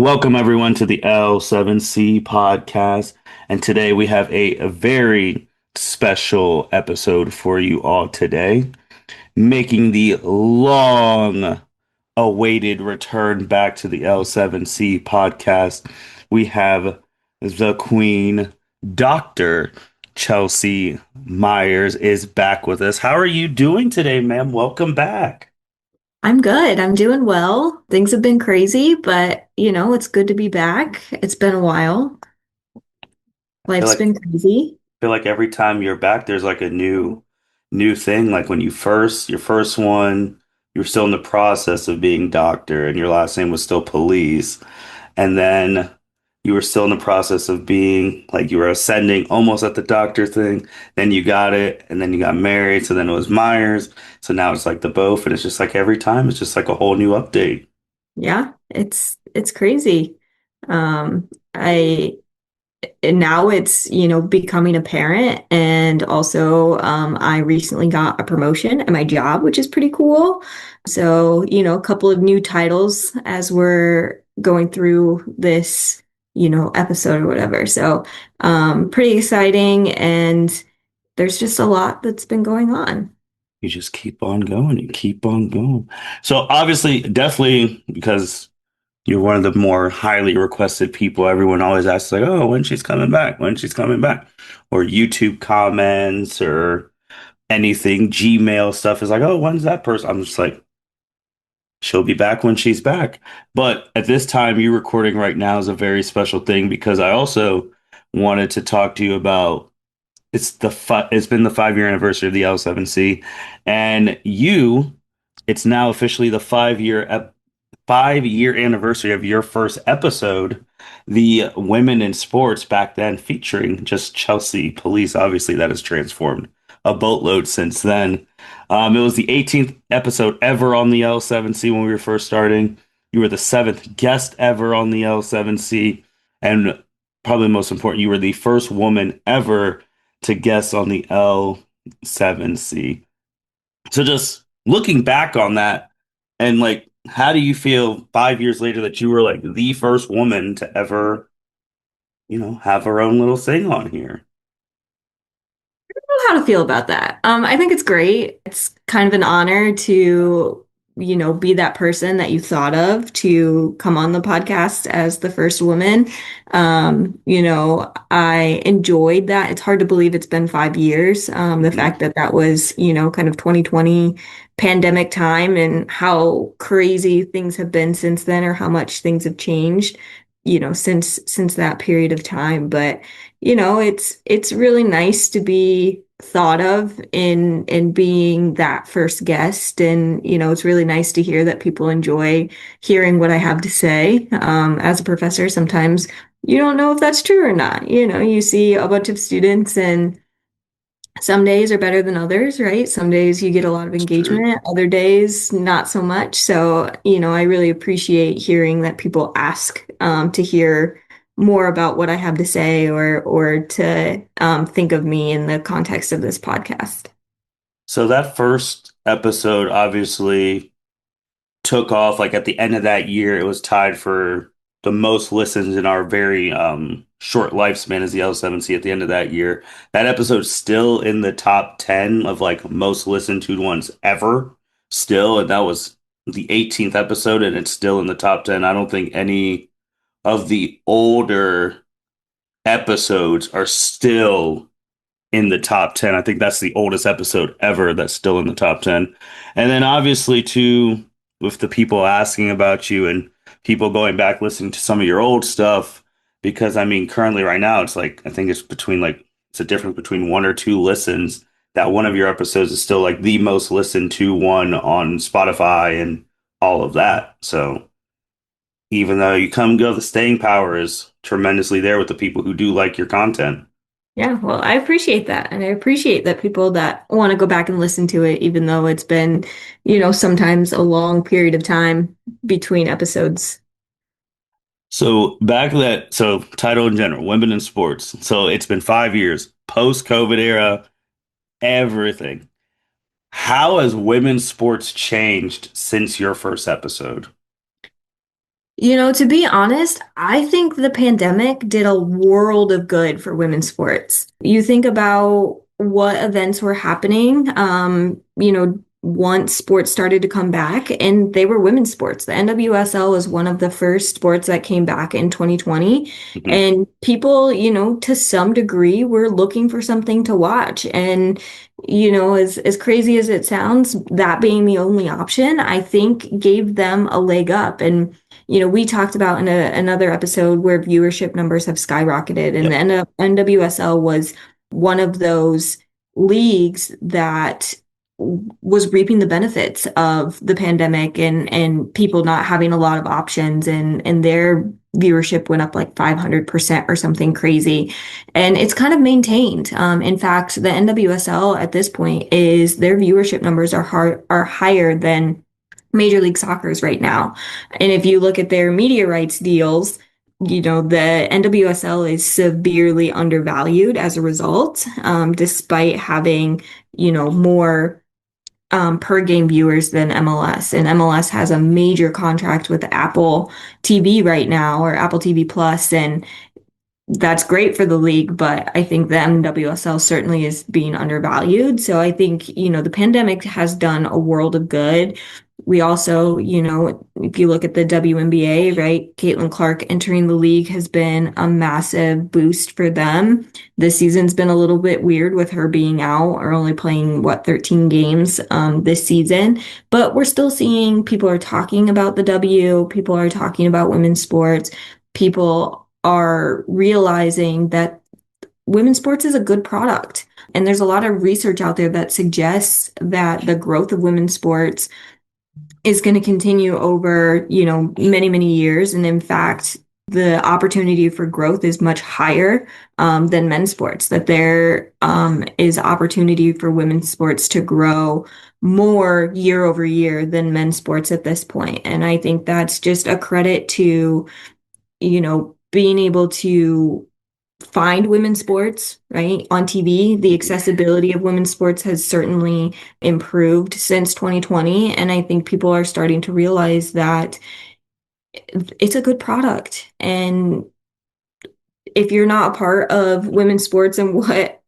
Welcome everyone to the L7C podcast. And today we have a very special episode for you all today, making the long awaited return back to the L7C podcast. We have the Queen, Dr. Chelsea Meyers is back with us. How are you doing today, ma'am? Welcome back. I'm good. I'm doing well. Things have been crazy, but it's good to be back. It's been a while. I feel Life's like been crazy. feel like every time you're back, there's like a new thing. Like when your first one, you were still in the process of being doctor, and your last name was still police, and then you were still in the process of being like you were ascending almost at the doctor thing. Then you got it, and then you got married. So then it was Myers. So now it's like the both, and it's just like every time, it's just like a whole new update. Yeah, it's crazy. I and now it's, becoming a parent and also I recently got a promotion at my job, which is pretty cool. So, a couple of new titles as we're going through this, episode or whatever. So, pretty exciting and there's just a lot that's been going on. You just keep on going. You keep on going. So obviously, definitely because you're one of the more highly requested people. Everyone always asks, like, oh, when she's coming back, when she's coming back. Or YouTube comments or anything, Gmail stuff is like, oh, when's that person? I'm just like, she'll be back when she's back. But at this time, you recording right now is a very special thing because I also wanted to talk to you about it's been the 5 year anniversary of the L7C, and it's now officially the 5 year anniversary of your first episode, the Women in Sports back then, featuring just Chelsea Police. Obviously, that has transformed a boatload since then. It was the 18th episode ever on the L7C when we were first starting. You were the seventh guest ever on the L7C. And probably most important, you were the first woman ever to guest on the L7C. So just looking back on that, and like, how do you feel 5 years later that you were like the first woman to ever, have her own little thing on here? How to feel about that. I think it's great. It's kind of an honor to, be that person that you thought of to come on the podcast as the first woman. I enjoyed that. It's hard to believe it's been 5 years. The Mhm. fact that that was, kind of 2020 pandemic time and how crazy things have been since then, or how much things have changed, since that period of time. But it's really nice to be thought of in being that first guest, and it's really nice to hear that people enjoy hearing what I have to say. As a professor, sometimes you don't know if that's true or not. You see a bunch of students and some days are better than others, right? Some days you get a lot of It's true. engagement, other days not so much. So, I really appreciate hearing that people ask to hear more about what I have to say, or to think of me in the context of this podcast. So that first episode obviously took off like at the end of that year. It was tied for the most listens in our very short lifespan as the L7C at the end of that year. That episode's still in the top 10 of like most listened to ones ever still, and that was the 18th episode, and it's still in the top 10. I don't think any of the older episodes are still in the top 10. I think that's the oldest episode ever that's still in the top 10. And then obviously too, with the people asking about you and people going back listening to some of your old stuff, because I mean currently right now it's like I think it's between like it's a difference between one or two listens that one of your episodes is still like the most listened to one on Spotify and all of that. So even though you come and go, the staying power is tremendously there with the people who do like your content. Yeah, well, I appreciate that. And I appreciate that people that want to go back and listen to it, even though it's been, sometimes a long period of time between episodes. So back to that, so title in general, women in sports. So it's been 5 years, post-COVID era, everything. How has women's sports changed since your first episode? To be honest, I think the pandemic did a world of good for women's sports. You think about what events were happening, once sports started to come back, and they were women's sports. The NWSL was one of the first sports that came back in 2020. Mhm. And people, to some degree, were looking for something to watch. And, as crazy as it sounds, that being the only option, I think gave them a leg up. And we talked about in another episode where viewership numbers have skyrocketed, and the Yep. NWSL was one of those leagues that was reaping the benefits of the pandemic and people not having a lot of options, and their viewership went up like 500% or something crazy. And it's kind of maintained. In fact, the NWSL at this point is their viewership numbers are higher than Major League Soccer's right now. And if you look at their media rights deals, the NWSL is severely undervalued as a result, despite having, more per game viewers than MLS. And MLS has a major contract with Apple TV right now, or Apple TV Plus, and that's great for the league, but I think the NWSL certainly is being undervalued. So I think, the pandemic has done a world of good. We also, if you look at the WNBA, right, Caitlin Clark entering the league has been a massive boost for them. This season's been a little bit weird with her being out or only playing, 13 games this season. But we're still seeing people are talking about the W, people are talking about women's sports, people are realizing that women's sports is a good product. And there's a lot of research out there that suggests that the growth of women's sports is going to continue over, many, many years. And in fact, the opportunity for growth is much higher than men's sports, that there is opportunity for women's sports to grow more year over year than men's sports at this point. And I think that's just a credit to being able to find women's sports, right, on TV. The accessibility of women's sports has certainly improved since 2020. And I think people are starting to realize that it's a good product. And if you're not a part of women's sports and what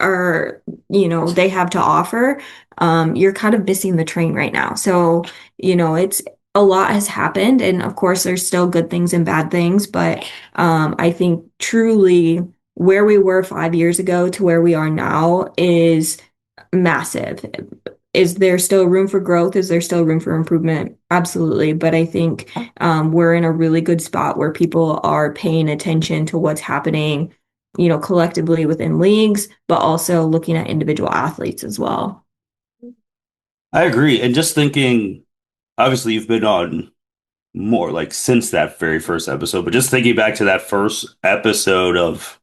they have to offer, you're kind of missing the train right now. So, it's a lot has happened, and of course, there's still good things and bad things, but I think truly where we were 5 years ago to where we are now is massive. Is there still room for growth? Is there still room for improvement? Absolutely. But I think we're in a really good spot where people are paying attention to what's happening, collectively within leagues, but also looking at individual athletes as well. I agree. And just thinking, obviously, you've been on more like since that very first episode, but just thinking back to that first episode of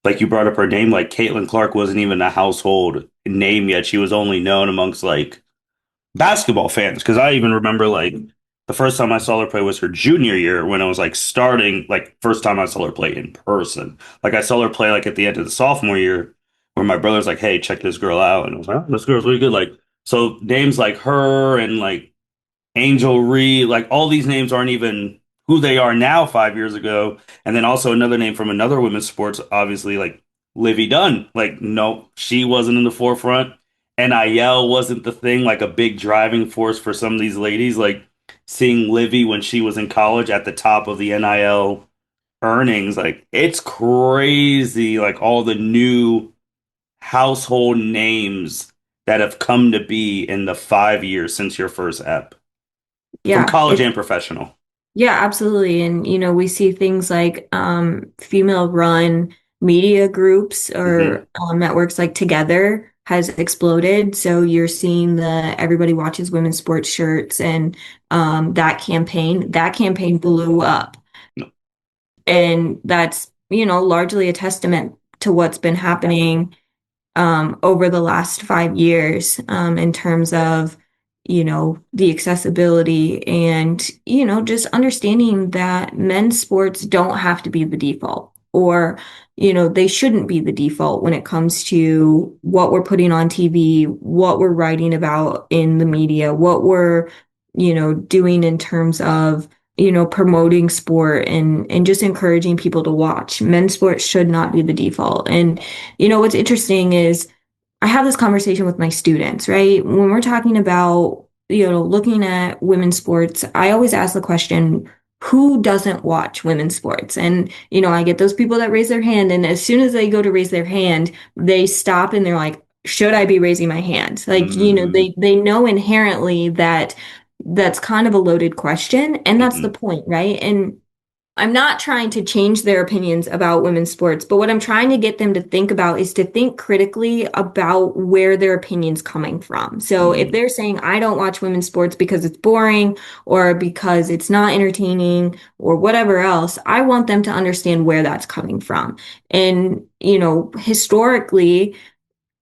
like you brought up her name, like Caitlin Clark wasn't even a household name yet. She was only known amongst like basketball fans. Cause I even remember like the first time I saw her play was her junior year when I was like starting, like first time I saw her play in person. Like I saw her play like at the end of the sophomore year where my brother's like, hey, check this girl out. And I was like, oh, this girl's really good. Like, so names like her and like Angel Reed, like all these names aren't even who they are now 5 years ago. And then also another name from another women's sports, obviously like Livy Dunn. Like, no, she wasn't in the forefront. NIL wasn't the thing, like a big driving force for some of these ladies. Like seeing Livy when she was in college at the top of the NIL earnings, like it's crazy. Like all the new household names that have come to be in the 5 years since your first ep from Yeah, college it and professional. Yeah, absolutely. And we see things like female run media groups Hmm. or networks like Together has exploded. So you're seeing the Everybody Watches Women's Sports shirts, and that campaign blew up. And that's, largely a testament to what's been happening over the last 5 years, in terms of, the accessibility and, just understanding that men's sports don't have to be the default, or, they shouldn't be the default when it comes to what we're putting on TV, what we're writing about in the media, what we're, doing in terms of promoting sport and just encouraging people to watch. Men's sports should not be the default. And what's interesting is I have this conversation with my students, right? When we're talking about, looking at women's sports, I always ask the question, who doesn't watch women's sports? And, I get those people that raise their hand, and as soon as they go to raise their hand, they stop and they're like, should I be raising my hand? Like, Mm, they know inherently that that's kind of a loaded question, and that's the mhm, point, right? And I'm not trying to change their opinions about women's sports, but what I'm trying to get them to think about is to think critically about where their opinion's coming from. So if mm, they're saying, I don't watch women's sports because it's boring or because it's not entertaining or whatever else, I want them to understand where that's coming from. And, historically,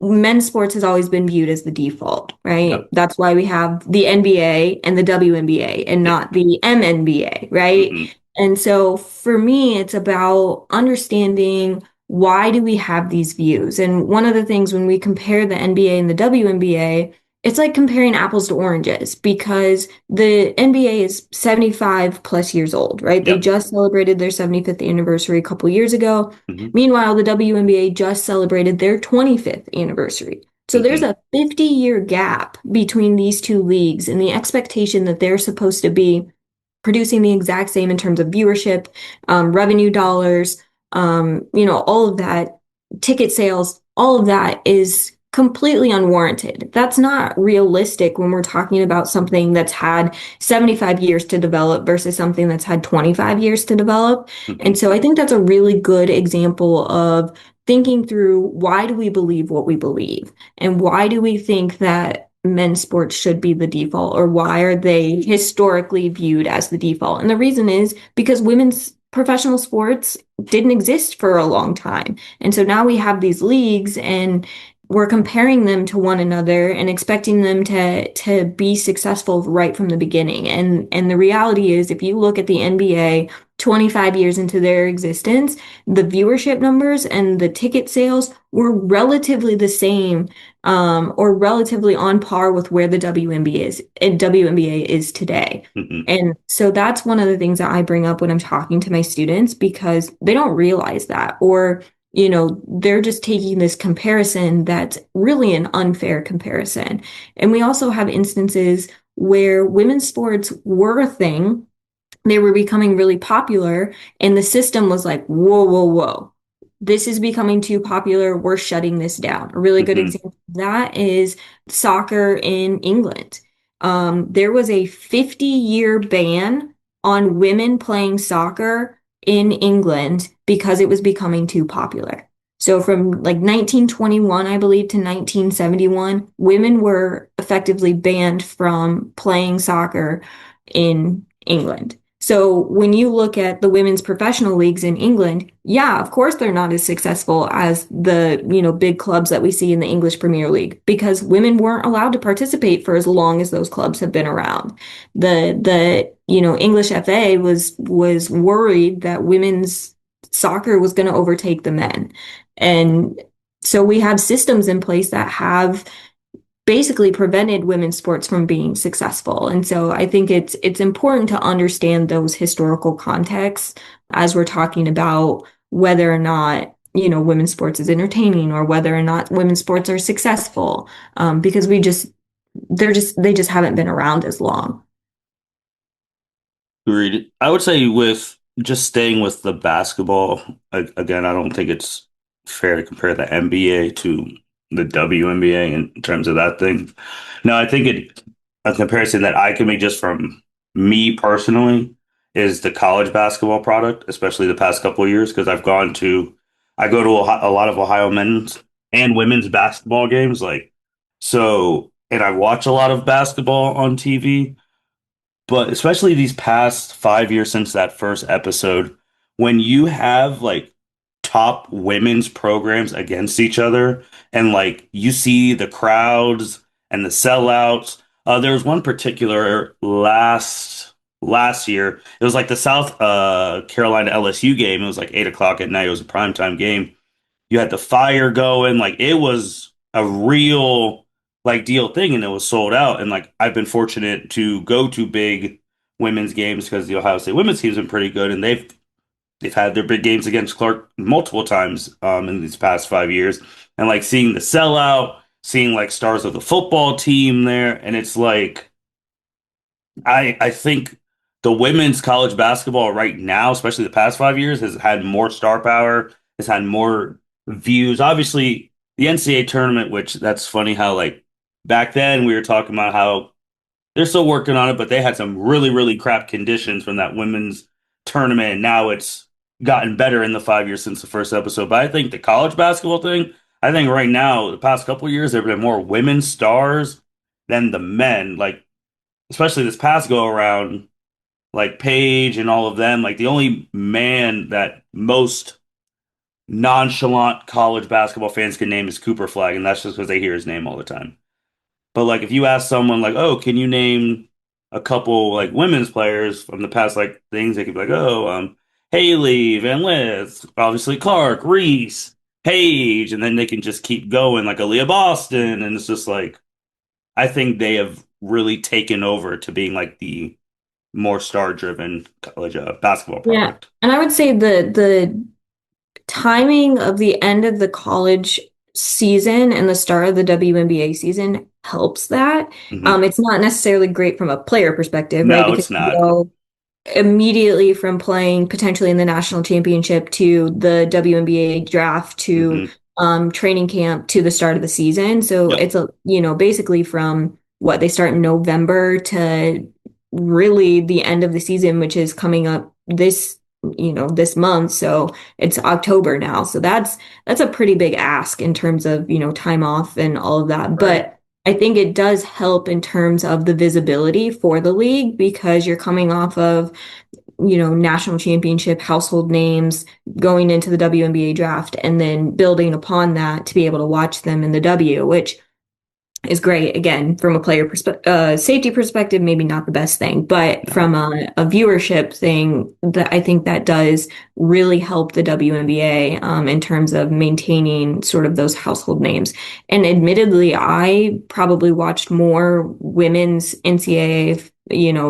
men's sports has always been viewed as the default, right? yep, That's why we have the NBA and the WNBA and yep, not the MNBA, right? mhm, And so for me, it's about understanding why do we have these views? And one of the things when we compare the NBA and the WNBA, it's like comparing apples to oranges because the NBA is 75 plus years old, right? They yep, just celebrated their 75th anniversary a couple years ago. mhm, Meanwhile, the WNBA just celebrated their 25th anniversary. So there's mhm, a 50-year gap between these two leagues and the expectation that they're supposed to be producing the exact same in terms of viewership, revenue dollars, all of that, ticket sales, all of that is completely unwarranted. That's not realistic when we're talking about something that's had 75 years to develop versus something that's had 25 years to develop. And mhm. so I think that's a really good example of thinking through why do we believe what we believe and why do we think that men's sports should be the default or why are they historically viewed as the default? And the reason is because women's professional sports didn't exist for a long time. And so now we have these leagues and we're comparing them to one another and expecting them to be successful right from the beginning. And the reality is if you look at the NBA 25 years into their existence, the viewership numbers and the ticket sales were relatively the same or relatively on par with where the WNBA is today. Mhm. And so that's one of the things that I bring up when I'm talking to my students because they don't realize that, or, they're just taking this comparison that's really an unfair comparison. And we also have instances where women's sports were a thing, they were becoming really popular, and the system was like, whoa, whoa, whoa. This is becoming too popular. We're shutting this down. A really good Mhm. example of that is soccer in England. There was a 50-year ban on women playing soccer in England because it was becoming too popular. So from like 1921, I believe, to 1971, women were effectively banned from playing soccer in England. So when you look at the women's professional leagues in England, yeah, of course they're not as successful as the, big clubs that we see in the English Premier League because women weren't allowed to participate for as long as those clubs have been around. The English FA was worried that women's soccer was going to overtake the men. And so we have systems in place that have basically prevented women's sports from being successful. And so I think it's important to understand those historical contexts as we're talking about whether or not, women's sports is entertaining or whether or not women's sports are successful. Because they just haven't been around as long. Agreed. I would say with just staying with the basketball, again, I don't think it's fair to compare the NBA to the WNBA in terms of that thing. No, I think a comparison that I can make just from me personally is the college basketball product, especially the past couple of years, because I go to a lot of Ohio men's and women's basketball games, and I watch a lot of basketball on TV. But especially these past 5 years since that first episode, when you have like top women's programs against each other and like you see the crowds and the sellouts. There was one particular last year. It was like the South Carolina LSU game. It was like 8 o'clock at night. It was a primetime game. You had the fire going, like it was a real like deal thing, and it was sold out. And like I've been fortunate to go to big women's games because the Ohio State women's team's been pretty good, and they've had their big games against Clark multiple times in these past 5 years, and like seeing the sellout, seeing like stars of the football team there, and it's like I think the women's college basketball right now, especially the past 5 years, has had more star power, has had more views. Obviously, the NCAA tournament, which that's funny how like back then we were talking about how they're still working on it, but they had some really, really crap conditions from that women's tournament. And now it's gotten better in the 5 years since the first episode. But I think the college basketball thing, I think right now, the past couple of years, there have been more women stars than the men. Like, especially this past go around, like Paige and all of them, like the only man that most nonchalant college basketball fans can name is Cooper Flag, and that's just because they hear his name all the time. But like if you ask someone like, "Oh, can you name a couple like women's players from the past like things?" They could be like, "Oh, Haley, Van Lith, obviously Clark, Reese, Paige," and then they can just keep going like Aaliyah Boston, and it's just like I think they have really taken over to being like the more star-driven college basketball Yeah. product. And I would say the timing of the end of the college season and the start of the WNBA season helps that. Hmm. It's not necessarily great from a player perspective, right? No, Because it's you not. go immediately from playing potentially in the national championship to the WNBA draft to Hmm. training camp to the start of the season. So Yep. it's basically from what they start in November to really the end of the season, which is coming up this month. So it's October now. So that's a pretty big ask in terms of, time off and all of that. Right. But I think it does help in terms of the visibility for the league because you're coming off of, national championship household names going into the WNBA draft and then building upon that to be able to watch them in the W, which is great. Again, from a player safety perspective, maybe not the best thing, but No. from a viewership thing, that I think that does really help the WNBA in terms of maintaining sort of those household names. And admittedly, I probably watched more women's NCAA,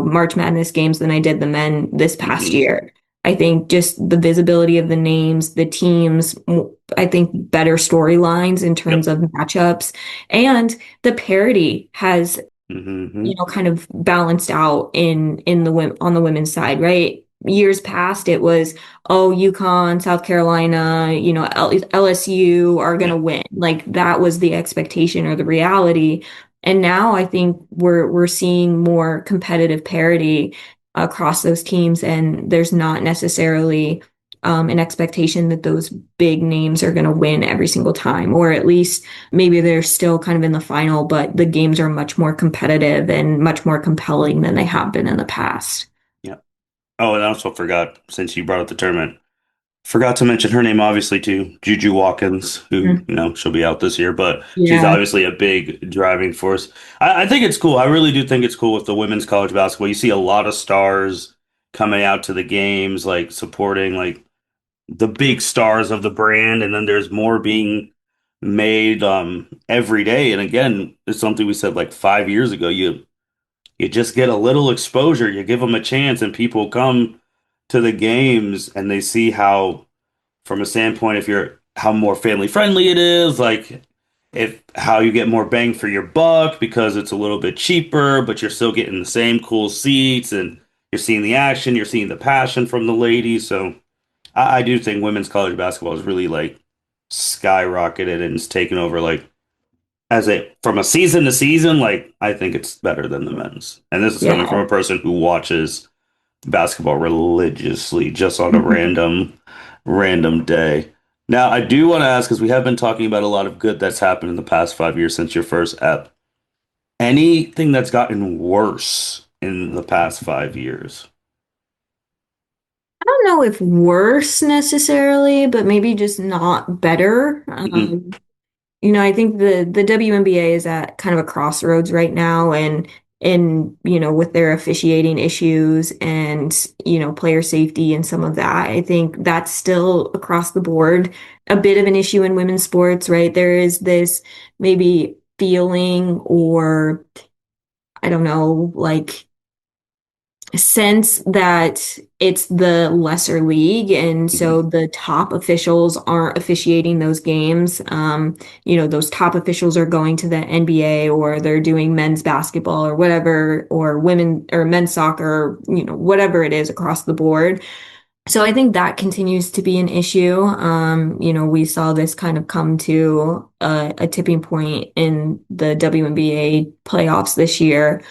March Madness games than I did the men this past Hmm. year. I think just the visibility of the names, the teams, I think better storylines in terms Yep. of matchups. And the parity has, Hmm. kind of balanced out in the on the women's side, right? Years past, it was, oh, UConn, South Carolina, LSU are going to Yep. win. Like that was the expectation or the reality. And now I think we're seeing more competitive parity across those teams, and there's not necessarily an expectation that those big names are going to win every single time, or at least maybe they're still kind of in the final, but the games are much more competitive and much more compelling than they have been in the past. Yep. Oh, and I also forgot, since you brought up the tournament, forgot to mention her name obviously too, Juju Watkins, who, Mhm. she'll be out this year, but she's Yeah. obviously a big driving force. I think it's cool. I really do think it's cool with the women's college basketball. You see a lot of stars coming out to the games, like supporting like the big stars of the brand, and then there's more being made every day. And again, it's something we said like 5 years ago. You just get a little exposure, you give them a chance, and people come to the games and they see how, from a standpoint, if you're how more family friendly it is, like if how you get more bang for your buck because it's a little bit cheaper, but you're still getting the same cool seats and you're seeing the action, you're seeing the passion from the ladies. So I do think women's college basketball is really like skyrocketed and it's taken over like as a from a season to season, like I think it's better than the men's. And this is coming from Yeah. a person who watches basketball religiously just on a random day. Now, I do want to ask because we have been talking about a lot of good that's happened in the past 5 years since your first ep. Anything that's gotten worse in the past 5 years? I don't know if worse necessarily, but maybe just not better. Hmm. I think the WNBA is at kind of a crossroads right now, and with their officiating issues and player safety and some of that, I think that's still across the board a bit of an issue in women's sports, right? There is this maybe feeling, or I don't know, like sense that it's the lesser league, and so Mhm. the top officials aren't officiating those games. Those top officials are going to the NBA, or they're doing men's basketball or whatever, or women or men's soccer, whatever it is across the board. So I think that continues to be an issue. We saw this kind of come to a tipping point in the WNBA playoffs this year,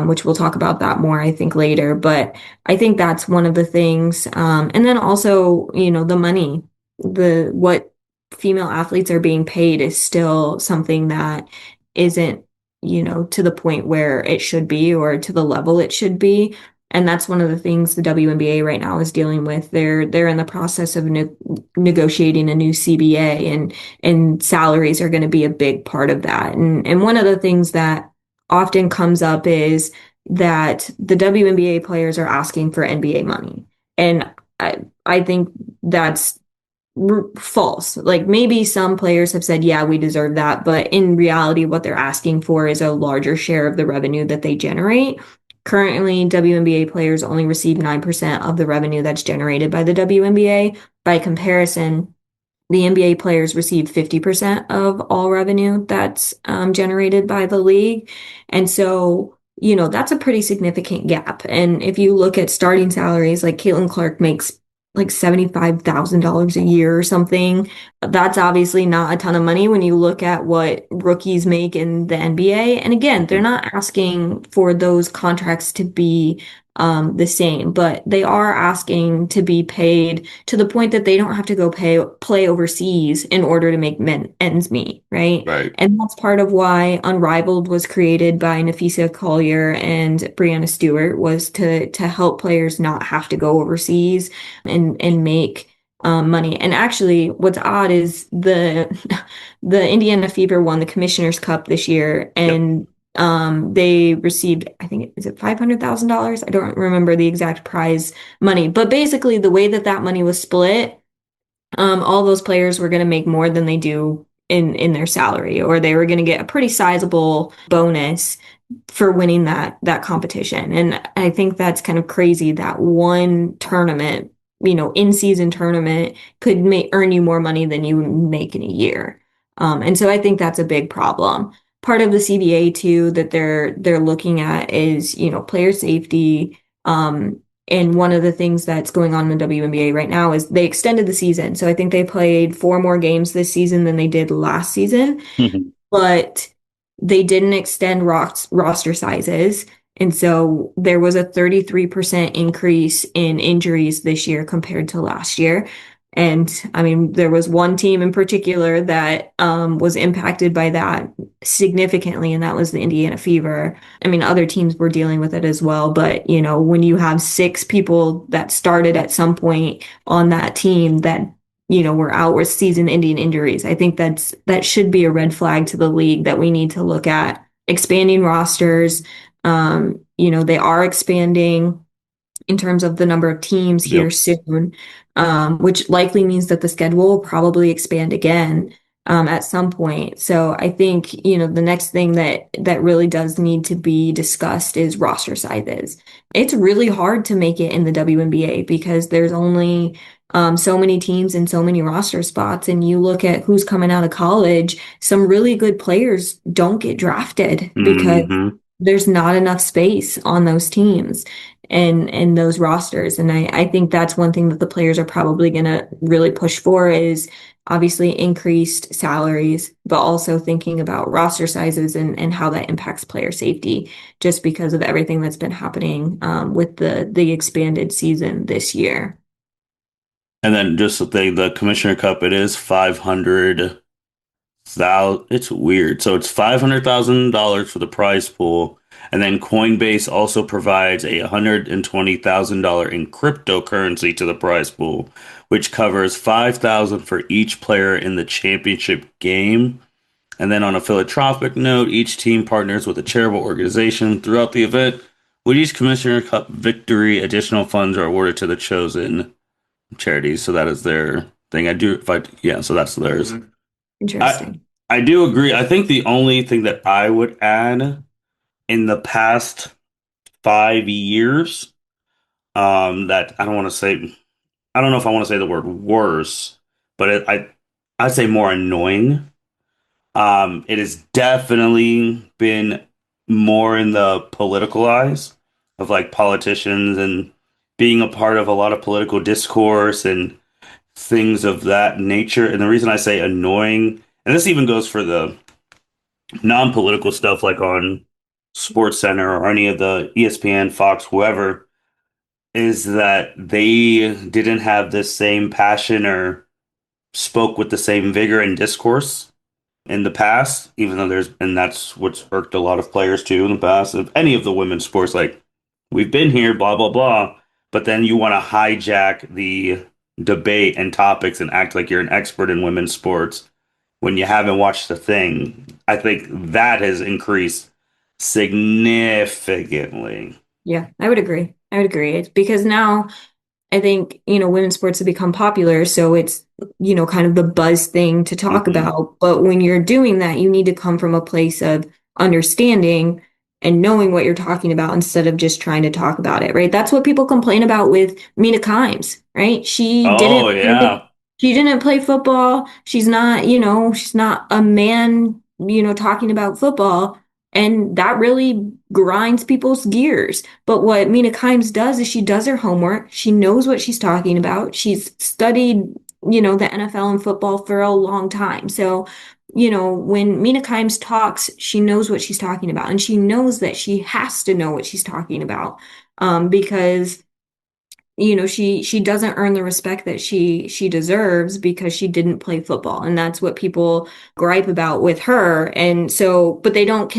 which we'll talk about that more, I think, later. But I think that's one of the things. And then also, the money, what female athletes are being paid is still something that isn't, to the point where it should be or to the level it should be. And that's one of the things the WNBA right now is dealing with. They're in the process of negotiating a new CBA, and salaries are going to be a big part of that. And one of the things that often comes up is that the WNBA players are asking for NBA money. And I think that's false. Like maybe some players have said, yeah, we deserve that. But in reality, what they're asking for is a larger share of the revenue that they generate. Currently, WNBA players only receive 9% of the revenue that's generated by the WNBA. By comparison, the NBA players receive 50% of all revenue that's generated by the league. And so, that's a pretty significant gap. And if you look at starting salaries, like Caitlin Clark makes like $75,000 a year or something. That's obviously not a ton of money when you look at what rookies make in the NBA. And again, they're Mhm. not asking for those contracts to be the same, but they are asking to be paid to the point that they don't have to go play overseas in order to make ends meet, right? Right. And that's part of why Unrivaled was created by Napheesa Collier and Brianna Stewart, was to help players not have to go overseas and make money. And actually, what's odd is the Indiana Fever won the Commissioner's Cup this year, Yep. and they received, I think, is it $500,000? I don't remember the exact prize money, but basically the way that that money was split, all those players were going to make more than they do in their salary, or they were going to get a pretty sizable bonus for winning that competition. And I think that's kind of crazy that one tournament, in season tournament could earn you more money than you make in a year. And so I think that's a big problem. Part of the CBA too that they're looking at is, player safety. And one of the things that's going on in the WNBA right now is they extended the season. So I think they played four more games this season than they did last season, Mhm. but they didn't extend roster sizes. And so there was a 33% increase in injuries this year compared to last year. And I mean, there was one team in particular that was impacted by that significantly, and that was the Indiana Fever. I mean, other teams were dealing with it as well. But, when you have six people that started at some point on that team that we're out with season-ending injuries. I think that should be a red flag to the league that we need to look at expanding rosters. They are expanding in terms of the number of teams here Yep. soon, which likely means that the schedule will probably expand again at some point. So I think, the next thing that really does need to be discussed is roster sizes. It's really hard to make it in the WNBA because there's only so many teams and so many roster spots. And you look at who's coming out of college, some really good players don't get drafted because Hmm. there's not enough space on those teams and those rosters. And I think that's one thing that the players are probably going to really push for is obviously increased salaries, but also thinking about roster sizes and how that impacts player safety, just because of everything that's been happening with the expanded season this year. And then just the thing, the Commissioner Cup, it is 500,000. It's weird. So it's $500,000 for the prize pool. And then Coinbase also provides $120,000 in cryptocurrency to the prize pool, which covers 5,000 for each player in the championship game. And then on a philanthropic note, each team partners with a charitable organization throughout the event. With each Commissioner Cup victory, additional funds are awarded to the chosen charities. So that is their thing. I do, if I, yeah, so that's theirs. I, Interesting. I do agree. I think the only thing that I would add in the past 5 years, that I don't want to say, I don't know if I want to say the word worse, but I'd say more annoying. It has definitely been more in the political eyes of like politicians and being a part of a lot of political discourse and things of that nature. And the reason I say annoying, and this even goes for the non-political stuff like on Sports Center or any of the ESPN, Fox, whoever, is that they didn't have the same passion or spoke with the same vigor and discourse in the past, even though and that's what's irked a lot of players too in the past of any of the women's sports. Like, we've been here, blah, blah, blah. But then you want to hijack the debate and topics and act like you're an expert in women's sports when you haven't watched the thing. I think that has increased significantly. Yeah, I would agree. I would agree. It's because now I think, women's sports have become popular, so it's, kind of the buzz thing to talk Hmm. about. But when you're doing that, you need to come from a place of understanding and knowing what you're talking about instead of just trying to talk about it, right? That's what people complain about with Mina Kimes, right? Oh, yeah. She didn't play football. She's not a man, talking about football. And that really grinds people's gears. But what Mina Kimes does is she does her homework. She knows what she's talking about. She's studied, the NFL and football for a long time. So, when Mina Kimes talks, she knows what she's talking about. And she knows that she has to know what she's talking about. Because she doesn't earn the respect that she deserves because she didn't play football, and that's what people gripe about with her. And so, but they don't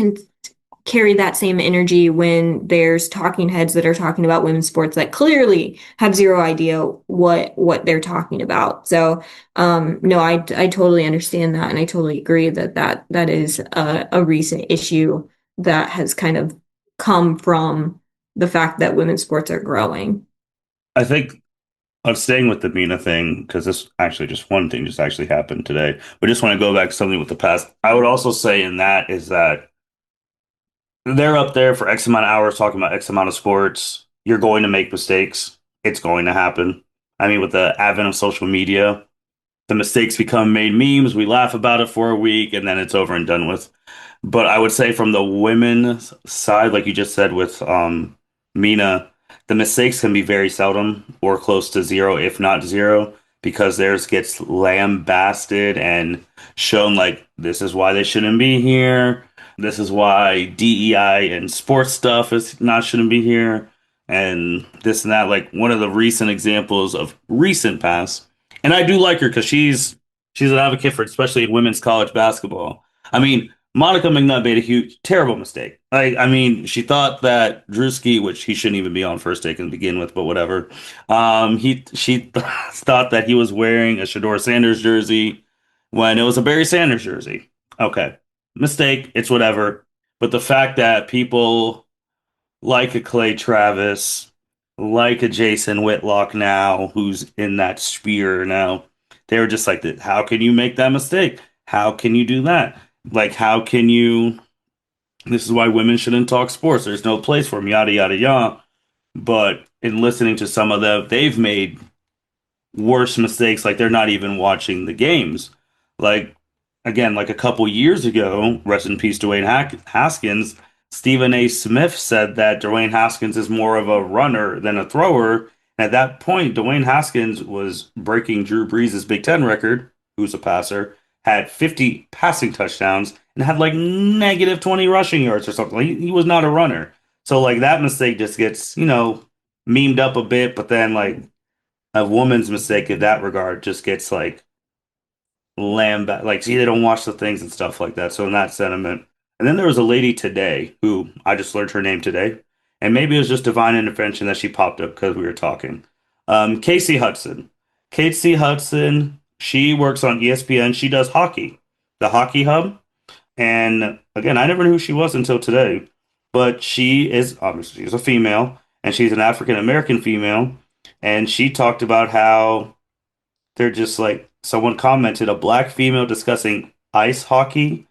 carry that same energy when there's talking heads that are talking about women's sports that clearly have zero idea what they're talking about. So, no, I totally understand that, and I totally agree that is a recent issue that has kind of come from the fact that women's sports are growing. I think I'm staying with the Mina thing because this actually just one thing just actually happened today. But just want to go back to something with the past. I would also say in that is that they're up there for X amount of hours talking about X amount of sports. You're going to make mistakes. It's going to happen. I mean, with the advent of social media, the mistakes become made memes. We laugh about it for a week and then it's over and done with. But I would say from the women's side, like you just said with Mina, the mistakes can be very seldom or close to zero, if not zero, because theirs gets lambasted and shown like this is why they shouldn't be here. This is why DEI and sports stuff is not shouldn't be here, and this and that. Like one of the recent examples of recent past, and I do like her because she's an advocate for especially in women's college basketball. I mean, Monica McNutt made a huge, terrible mistake. I mean, she thought that Drewski, which he shouldn't even be on first take to begin with, but whatever. She thought that he was wearing a Shador Sanders jersey when it was a Barry Sanders jersey. Okay, mistake. It's whatever. But the fact that people like a Clay Travis, like a Jason Whitlock now, who's in that sphere now, they were just like, how can you make that mistake? How can you do that? Like, how can you? This is why women shouldn't talk sports. There's no place for them, yada, yada, yada. But in listening to some of them, they've made worse mistakes. Like, they're not even watching the games. Like, again, like a couple years ago, rest in peace, Haskins, Stephen A. Smith said that Dwayne Haskins is more of a runner than a thrower. And at that point, Dwayne Haskins was breaking Drew Brees' Big Ten record, who's a passer, had 50 passing touchdowns, and had like negative 20 rushing yards or something. Like, he was not a runner. So, like, that mistake just gets, memed up a bit, but then, like, a woman's mistake in that regard just gets, like, like, see, they don't watch the things and stuff like that. So in that sentiment, and then there was a lady today who I just learned her name today, and maybe it was just divine intervention that she popped up because we were talking. Casey Hudson. Casey Hudson. She works on ESPN. She does hockey, the Hockey Hub. And again, I never knew who she was until today, but she is obviously she's a female, and she's an African American female, and she talked about how they're just like someone commented a black female discussing ice hockey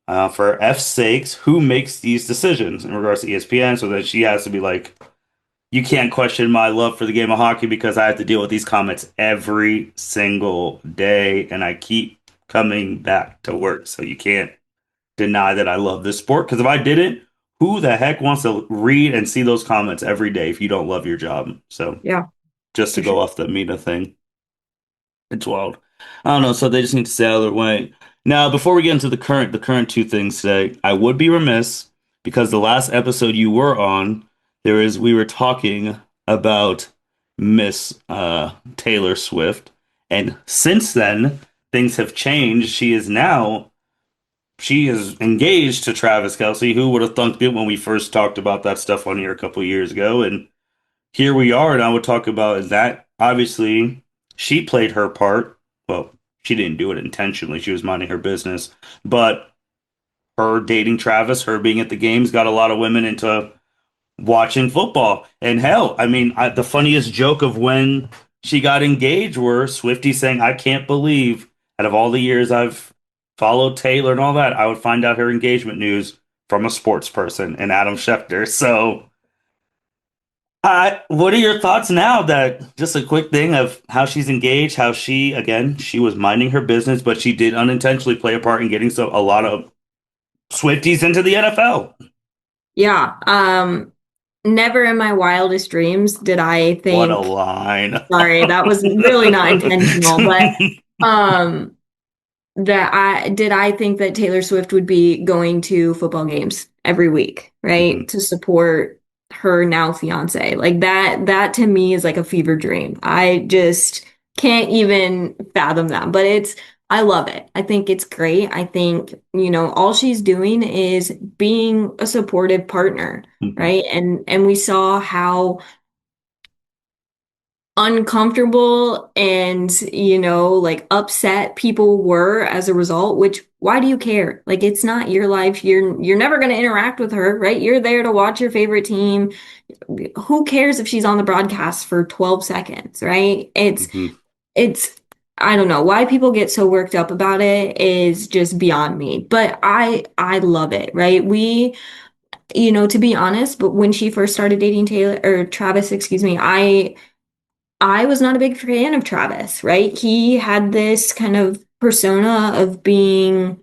for F's sakes, who makes these decisions in regards to ESPN, so that she has to be like, you can't question my love for the game of hockey because I have to deal with these comments every single day, and I keep coming back to work. So you can't deny that I love this sport because if I didn't, who the heck wants to read and see those comments every day if you don't love your job? So Yeah, just to for go sure. off the Mina thing, it's wild. I don't know. So they just need to stay out of their way. Now, before we get into the current two things today, I would be remiss because the last episode you were on, we were talking about Miss Taylor Swift, and since then things have changed. She is engaged to Travis Kelce. Who would have thunk it when we first talked about that stuff on here a couple years ago? And here we are, and I would talk about that. Obviously, she played her part. Well, she didn't do it intentionally. She was minding her business. But her dating Travis, her being at the games, got a lot of women into watching football. And hell, I mean, the funniest joke of when she got engaged were Swifty saying, I can't believe out of all the years I've followed Taylor and all that, I would find out her engagement news from a sports person and Adam Schefter. So what are your thoughts now that just a quick thing of how she's engaged, how she was minding her business, but she did unintentionally play a part in getting a lot of Swifties into the NFL. Yeah. Never in my wildest dreams did I What a think, line. sorry, that was really not intentional, but um that I think that Taylor Swift would be going to football games every week, right? Mhm, To support her now fiance. Like that to me is like a fever dream. I just can't even fathom that. But I love it. I think it's great. I think, all she's doing is being a supportive partner, mhm, right? And we saw how uncomfortable and like upset people were as a result, which why do you care? Like it's not your life. You're never going to interact with her, right? You're there to watch your favorite team. Who cares if she's on the broadcast for 12 seconds, right? mhm. It's I don't know why people get so worked up about it is just beyond me. But I love it, right? To be honest, but when she first started dating Taylor or Travis, excuse me, I was not a big fan of Travis, right? He had this kind of persona of being,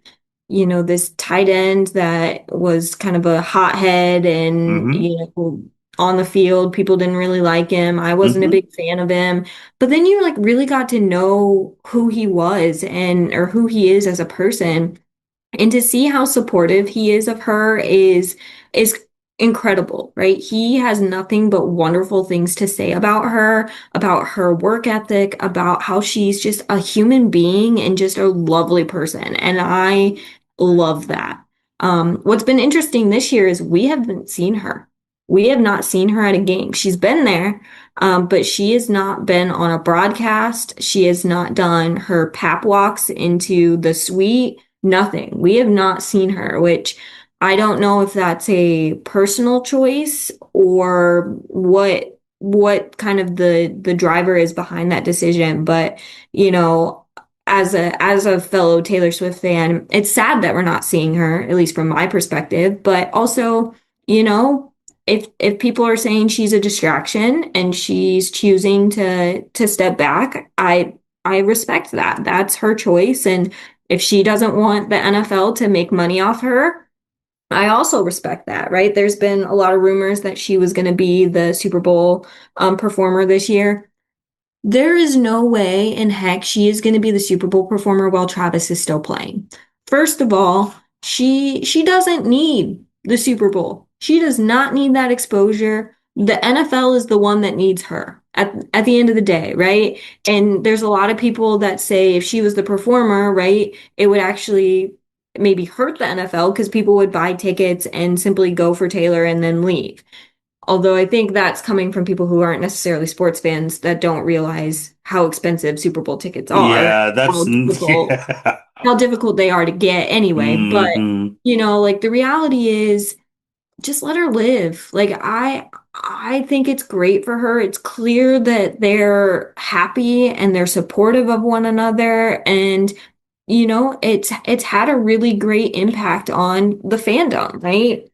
this tight end that was kind of a hothead and, Hmm. on the field, people didn't really like him. I wasn't a Hmm. big fan of him. But then you like really got to know who he was and or who he is as a person. And to see how supportive he is of her is incredible, right? He has nothing but wonderful things to say about her work ethic, about how she's just a human being and just a lovely person. And I love that. What's been interesting this year is we haven't seen her. We have not seen her at a game. She's been there, but she has not been on a broadcast. She has not done her pap walks into the suite. Nothing. We have not seen her, which I don't know if that's a personal choice or what kind of the driver is behind that decision. But, you know, as a fellow Taylor Swift fan, it's sad that we're not seeing her, at least from my perspective. But also, you know, if people are saying she's a distraction and she's choosing to step back, I respect that. That's her choice. And if she doesn't want the NFL to make money off her, I also respect that, right? There's been a lot of rumors that she was going to be the Super Bowl performer this year. There is no way in heck she is going to be the Super Bowl performer while Travis is still playing. First of all, she doesn't need the Super Bowl. She does not need that exposure. The NFL is the one that needs her at the end of the day, right? And there's a lot of people that say if she was the performer, right, it would actually maybe hurt the NFL because people would buy tickets and simply go for Taylor and then leave. Although I think that's coming from people who aren't necessarily sports fans that don't realize how expensive Super Bowl tickets are, Yeah, that's how difficult yeah. how difficult they are to get anyway. But Hmm. like the reality is just let her live. Like I think it's great for her. It's clear that they're happy and they're supportive of one another and it's had a really great impact on the fandom, right?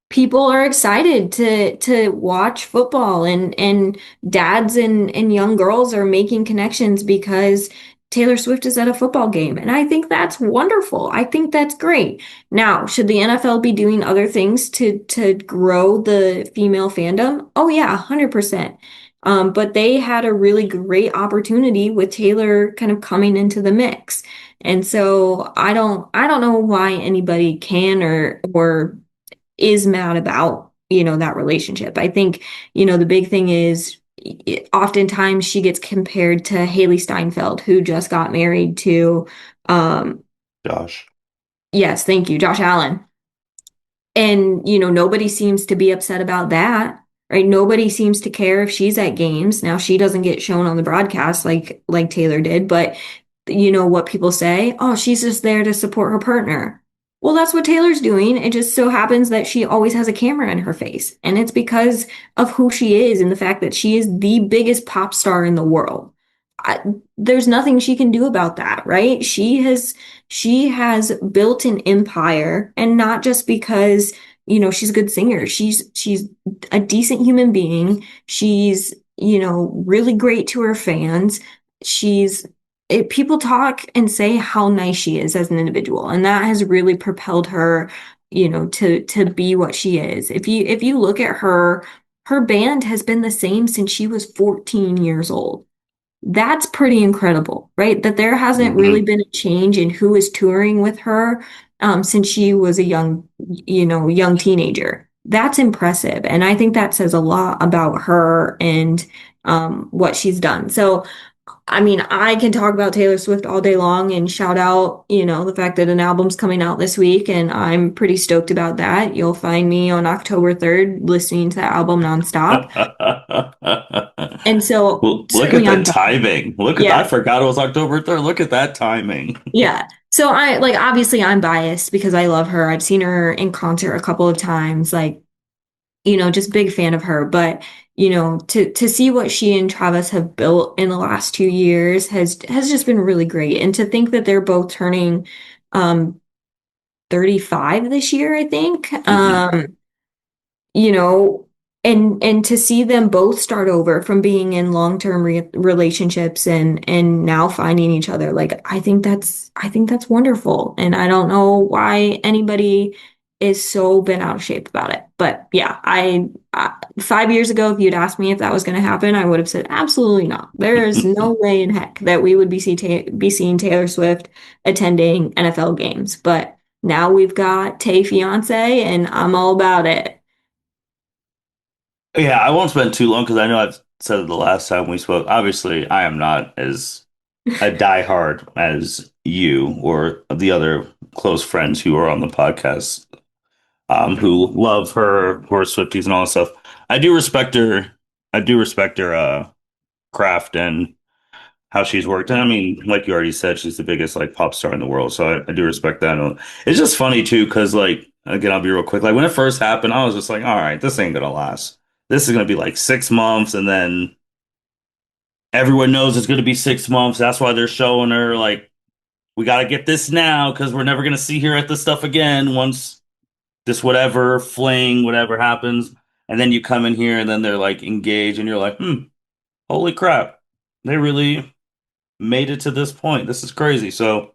people are excited to watch football, and dads and young girls are making connections because Taylor Swift is at a football game. And I think that's wonderful. I think that's great. Now, should the NFL be doing other things to grow the female fandom? Oh yeah, 100%. But they had a really great opportunity with Taylor kind of coming into the mix. And so I don't know why anybody can or is mad about, that relationship. I think, the big thing is oftentimes she gets compared to Haley Steinfeld, who just got married to, Josh. yes, thank you, Josh Allen. And, nobody seems to be upset about that, right? Nobody seems to care if she's at games. Now she doesn't get shown on the broadcast like Taylor did, but you know what people say? Oh, she's just there to support her partner. Well, that's what Taylor's doing. It just so happens that she always has a camera in her face. And it's because of who she is and the fact that she is the biggest pop star in the world. I, there's nothing she can do about that, right? She has built an empire, and not just because, she's a good singer. She's a decent human being. She's, really great to her fans. People talk and say how nice she is as an individual, and that has really propelled her, to be what she is. If you look at her band has been the same since she was 14 years old. That's pretty incredible, right? That there hasn't really Hmm. been a change in who is touring with her since she was a young teenager. That's impressive. And I think that says a lot about her and what she's done. So, I mean, I can talk about Taylor Swift all day long and shout out, the fact that an album's coming out this week, and I'm pretty stoked about that. You'll find me on October 3rd listening to the album nonstop. And so, Well, look at certainly the I'm biased. timing. I Yeah. forgot it was October 3rd. Look at that timing. Yeah. So I like obviously I'm biased because I love her. I've seen her in concert a couple of times, like, just big fan of her. But, to see what she and Travis have built in the last 2 years has just been really great. And to think that they're both turning um 35 this year, I think. Hmm. You know, and to see them both start over from being in long-term relationships and now finding each other, like I think that's wonderful. And I don't know why anybody is so bent out of shape about it. But yeah, 5 years ago, if you'd asked me if that was going to happen, I would have said absolutely not. There is no way in heck that we would be seeing Taylor Swift attending NFL games. But now we've got Tay fiance, and I'm all about it. Yeah, I won't spend too long because I know I've said it the last time we spoke. Obviously, I am not as a diehard as you or the other close friends who are on the podcast, who love her, who are Swifties and all that stuff. I do respect her. I do respect her craft and how she's worked. And I mean, like you already said, she's the biggest like pop star in the world. So I do respect that. It's just funny too, because like again, I'll be real quick. Like when it first happened, I was just like, all right, this ain't gonna last. This is gonna be like 6 months, and then everyone knows it's gonna be 6 months. That's why they're showing her like we gotta get this now because we're never gonna see her at this stuff again once this whatever fling, whatever happens. And then you come in here and then they're like engaged and you're like, holy crap. They really made it to this point. This is crazy. So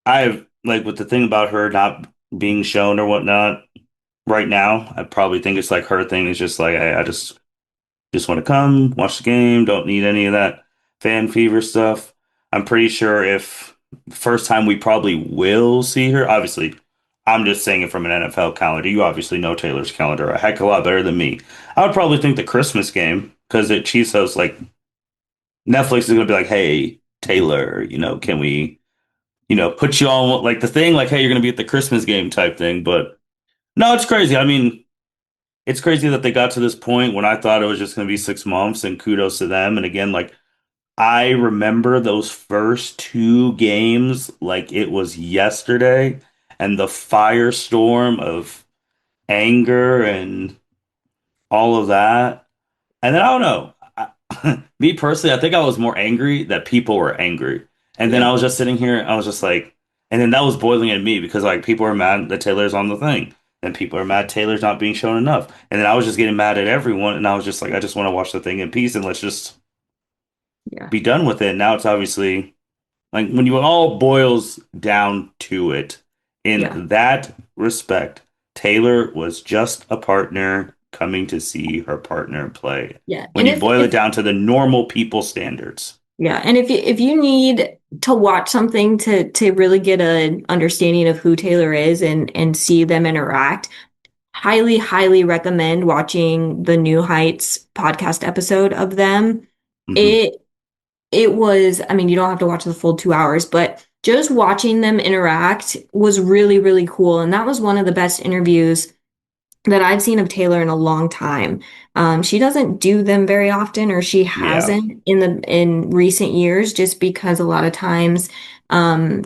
I've like with the thing about her not being shown or whatnot right now, I probably think it's like her thing is just like I just want to come, watch the game, don't need any of that fan fever stuff. I'm pretty sure if first time we probably will see her, obviously, I'm just saying it from an NFL calendar. You obviously know Taylor's calendar a heck of a lot better than me. I would probably think the Christmas game because at Chiefs host, like Netflix is gonna be like, hey, Taylor, can we, put you on like the thing, like, hey, you're gonna be at the Christmas game type thing. But no, it's crazy. I mean, it's crazy that they got to this point when I thought it was just going to be 6 months, and kudos to them. And again, like I remember those first two games like it was yesterday, and the firestorm of anger and all of that. And then I don't know. Me personally, I think I was more angry that people were angry. And then I Yep. was just sitting here, I was just like, and then that was boiling at me because like people are mad that Taylor's on the thing. Then people are mad Taylor's not being shown enough. And then I was just getting mad at everyone, and I was just like, I just want to watch the thing in peace and let's just Yeah. be done with it. Now it's obviously like when you all boils down to it, Yeah. in that respect, Taylor was just a partner coming to see her partner play. Yeah. When And you if boil it if down to the normal people standards. yeah, and if you need to watch something to really get an understanding of who Taylor is and see them interact, highly, highly recommend watching the New Heights podcast episode of them. Hmm. It it was, I mean, you don't have to watch the full 2 hours, but just watching them interact was really, really cool. And that was one of the best interviews that I've seen of Taylor in a long time. She doesn't do them very often, or she Yeah. hasn't in recent years, just because a lot of times, um,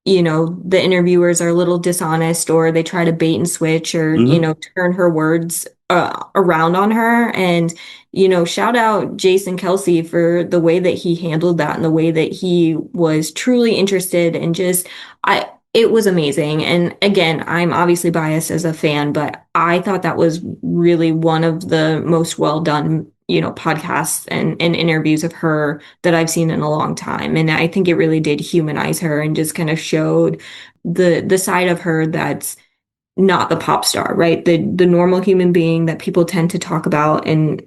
the interviewers are a little dishonest, or they try to bait and switch, or Hmm. turn her words around on her. And shout out Jason Kelsey for the way that he handled that and the way that he was truly interested and just I it was amazing. And again, I'm obviously biased as a fan, but I thought that was really one of the most well done, podcasts and interviews of her that I've seen in a long time. And I think it really did humanize her and just kind of showed the side of her that's not the pop star, right? The normal human being that people tend to talk about and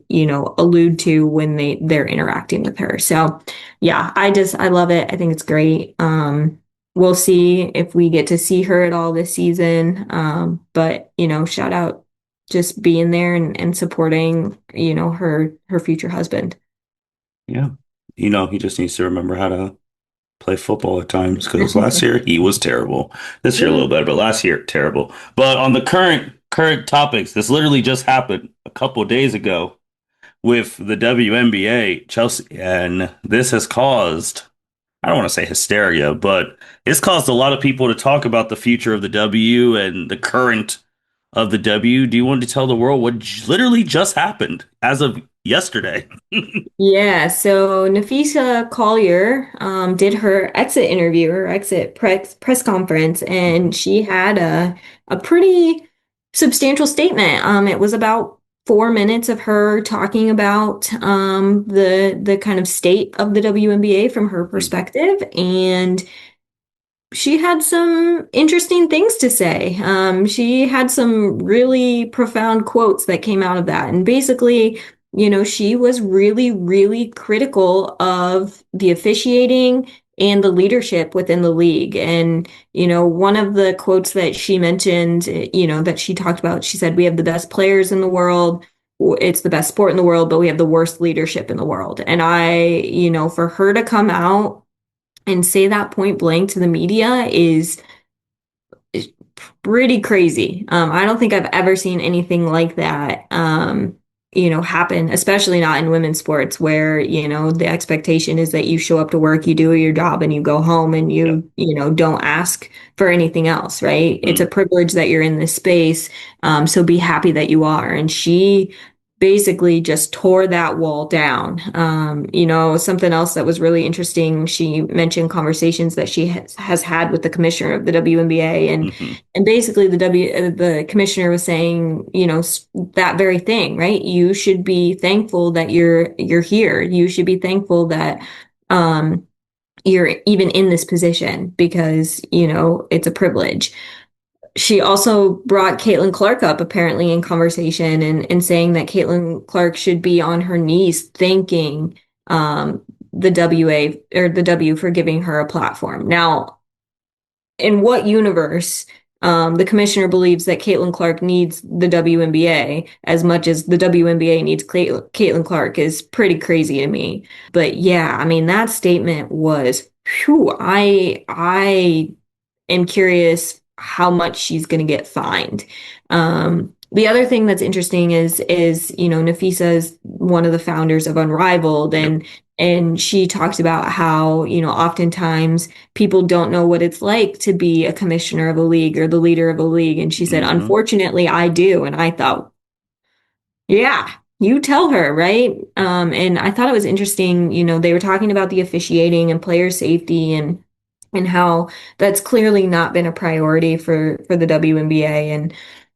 allude to when they're interacting with her. So yeah, I love it. I think it's great. We'll see if we get to see her at all this season. But shout out just being there and supporting, her future husband. Yeah. He just needs to remember how to play football at times because last year he was terrible. This year a little better, but last year terrible. But on the current topics, this literally just happened a couple of days ago with the WNBA, Chelsea, and this has caused, I don't want to say hysteria, but it's caused a lot of people to talk about the future of the W and the current of the W. Do you want to tell the world what literally just happened as of yesterday? Yeah, so Napheesa Collier did her exit interview, her exit press conference, and she had a pretty substantial statement. It was about 4 minutes of her talking about the kind of state of the WNBA from her perspective, and she had some interesting things to say. She had some really profound quotes that came out of that. And basically, she was really, really critical of the officiating and the leadership within the league. And, one of the quotes that she mentioned, that she talked about, she said, "We have the best players in the world. It's the best sport in the world, but we have the worst leadership in the world." And for her to come out and say that point blank to the media is pretty crazy. I don't think I've ever seen anything like that, happen, especially not in women's sports where, the expectation is that you show up to work, you do your job, and you go home and Yeah. don't ask for anything else, right? It's a Mm. privilege that you're in this space. So be happy that you are. And she basically just tore that wall down. Something else that was really interesting, she mentioned conversations that she has had with the commissioner of the WNBA, Hmm. and basically the commissioner was saying, that very thing, right? You should be thankful that you're here. You should be thankful that um you're even in this position because, it's a privilege. She also brought Caitlin Clark up apparently in conversation and saying that Caitlin Clark should be on her knees thanking the WA or the W for giving her a platform. Now, in what universe the commissioner believes that Caitlin Clark needs the WNBA as much as the WNBA needs Caitlin Clark is pretty crazy to me. But yeah, I mean that statement was, whew, I am curious how much she's going to get fined. The other thing that's interesting is Nafisa is one of the founders of Unrivaled, Yep. and she talks about how oftentimes people don't know what it's like to be a commissioner of a league or the leader of a league, and she said, Hmm. "Unfortunately, I do." And I thought, yeah. You tell her, right? And I thought it was interesting. They were talking about the officiating and player safety, and and how that's clearly not been a priority for the WNBA.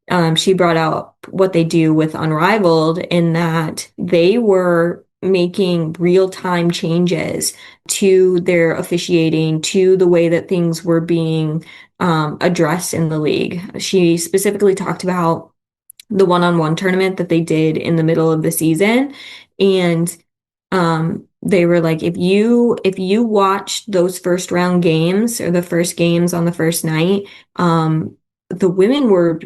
And she brought out what they do with Unrivaled in that they were making real-time changes to their officiating, to the way that things were being addressed in the league. She specifically talked about the one-on-one tournament that they did in the middle of the season. And they were like, if you watch those first round games or the first games on the first night, the women were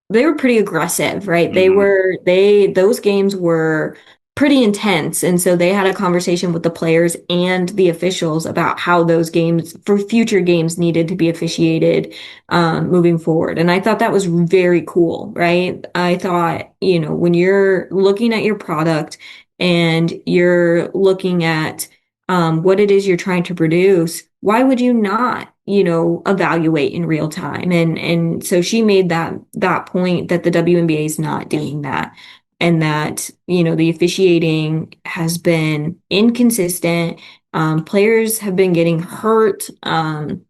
they were pretty aggressive, right? Hmm. Those games were pretty intense. And so they had a conversation with the players and the officials about how those games for future games needed to be officiated moving forward. And I thought that was very cool, right? I thought, when you're looking at your product and you're looking at what it is you're trying to produce, why would you not, evaluate in real time? And so she made that point that the WNBA is not doing that, and that, the officiating has been inconsistent. Players have been getting hurt. And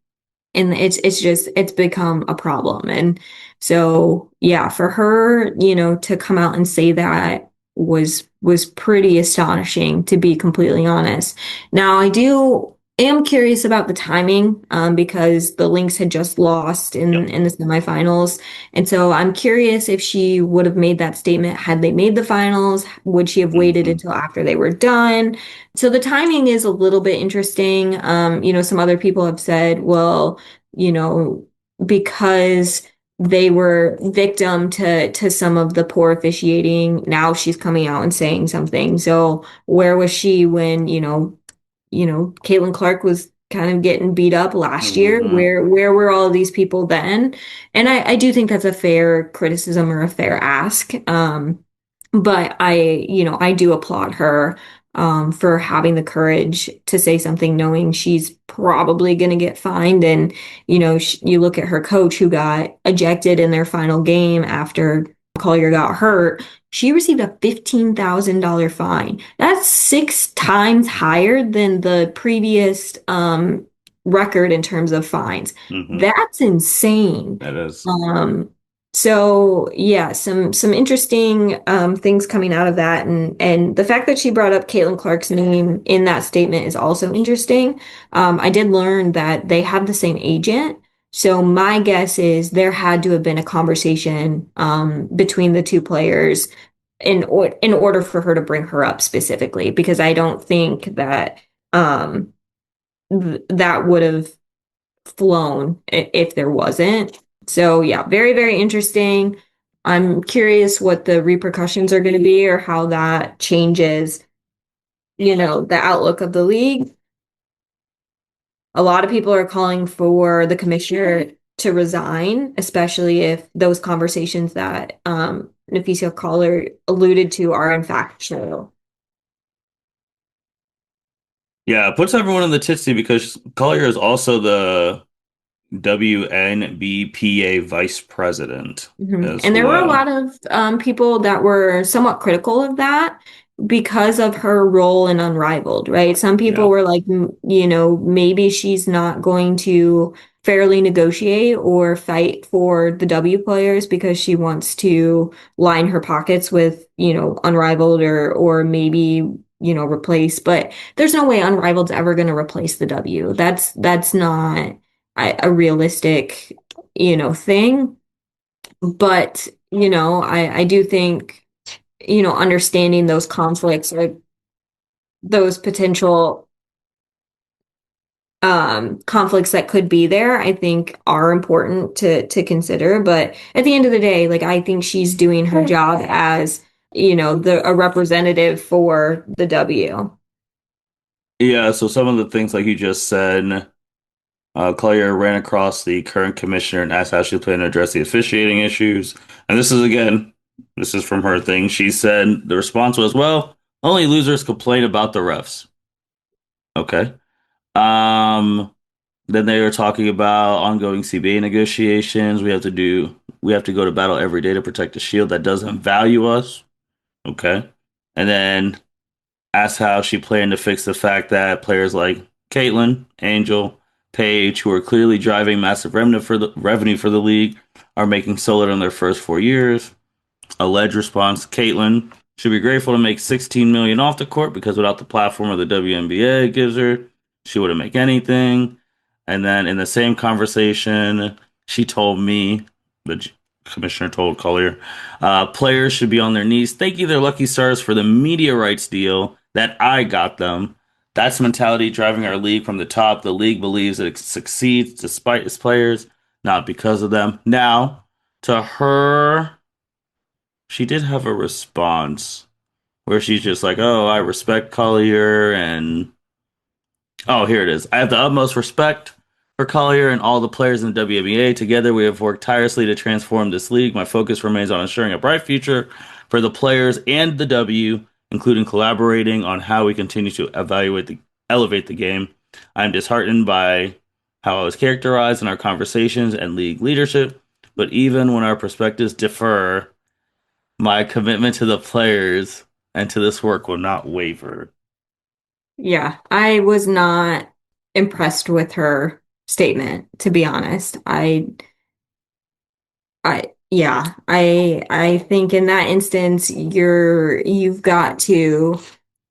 it's become a problem. And so yeah, for her, to come out and say that was pretty astonishing, to be completely honest. Now I do am curious about the timing, because the Lynx had just lost in Yep. in the semifinals. And so I'm curious if she would have made that statement had they made the finals. Would she have waited Hmm. until after they were done? So the timing is a little bit interesting. Some other people have said, well, you know, because they were victim to some of the poor officiating. Now she's coming out and saying something. So where was she when, Caitlin Clark was kind of getting beat up last year? Hmm. Where were all of these people then? And I do think that's a fair criticism or a fair ask. But I do applaud her for having the courage to say something, knowing she's probably going to get fined. And, you look at her coach who got ejected in their final game after Collier got hurt. She received a $15,000 fine. That's six times higher than the previous record in terms of fines. Hmm. That's insane. That is. Um, so yeah, some interesting things coming out of that, and the fact that she brought up Caitlin Clark's name in that statement is also interesting. I did learn that they have the same agent, so my guess is there had to have been a conversation between the two players in order for her to bring her up specifically, because I don't think that that would have flown if there wasn't. So yeah, very, very interesting. I'm curious what the repercussions are going to be or how that changes, the outlook of the league. A lot of people are calling for the commissioner to resign, especially if those conversations that Napheesa Collier alluded to are in fact true. Yeah, it puts everyone in the titsy because Collier is also the WNBPA vice president Mhm. as And there were a well. lot of people that were somewhat critical of that because of her role in Unrivaled, right? Some people Yeah. were like, maybe she's not going to fairly negotiate or fight for the W players because she wants to line her pockets with, Unrivaled or maybe, replace. But there's no way Unrivaled's ever going to replace the W. That's not a realistic, thing. But, I do think, understanding those conflicts or those potential conflicts that could be there, I think are important to consider. But at the end of the day, like I think she's doing her job as, a representative for the W. Yeah, so some of the things like you just said, Collier ran across the current commissioner and asked how she planned to address the officiating issues. And this is from her thing. She said the response was, well, only losers complain about the refs. Okay. Um, then they were talking about ongoing CBA negotiations. We have to go to battle every day to protect the shield that doesn't value us. Okay. And then asked how she planned to fix the fact that players like Caitlin, Angel, Paige, who are clearly driving massive revenue for the league, are making solid on their first 4 years. Alleged response: Caitlin should be grateful to make 16 million off the court because without the platform of the WNBA gives her, she wouldn't make anything. And then in the same conversation, she told me, the commissioner told Collier, players should be on their knees. Thank you, their lucky stars, for the media rights deal that I got them. That's mentality driving our league from the top. The league believes that it succeeds despite its players, not because of them. Now, to her, she did have a response where she's just like, "Oh, I respect Collier and oh, here it is. I have the utmost respect for Collier and all the players in the WNBA. Together, we have worked tirelessly to transform this league. My focus remains on ensuring a bright future for the players and the W, including collaborating on how we continue to elevate the game. I'm disheartened by how I was characterized in our conversations and league leadership, but even when our perspectives differ, my commitment to the players and to this work will not waver." Yeah, I was not impressed with her statement, to be honest. I think in that instance, you've got to,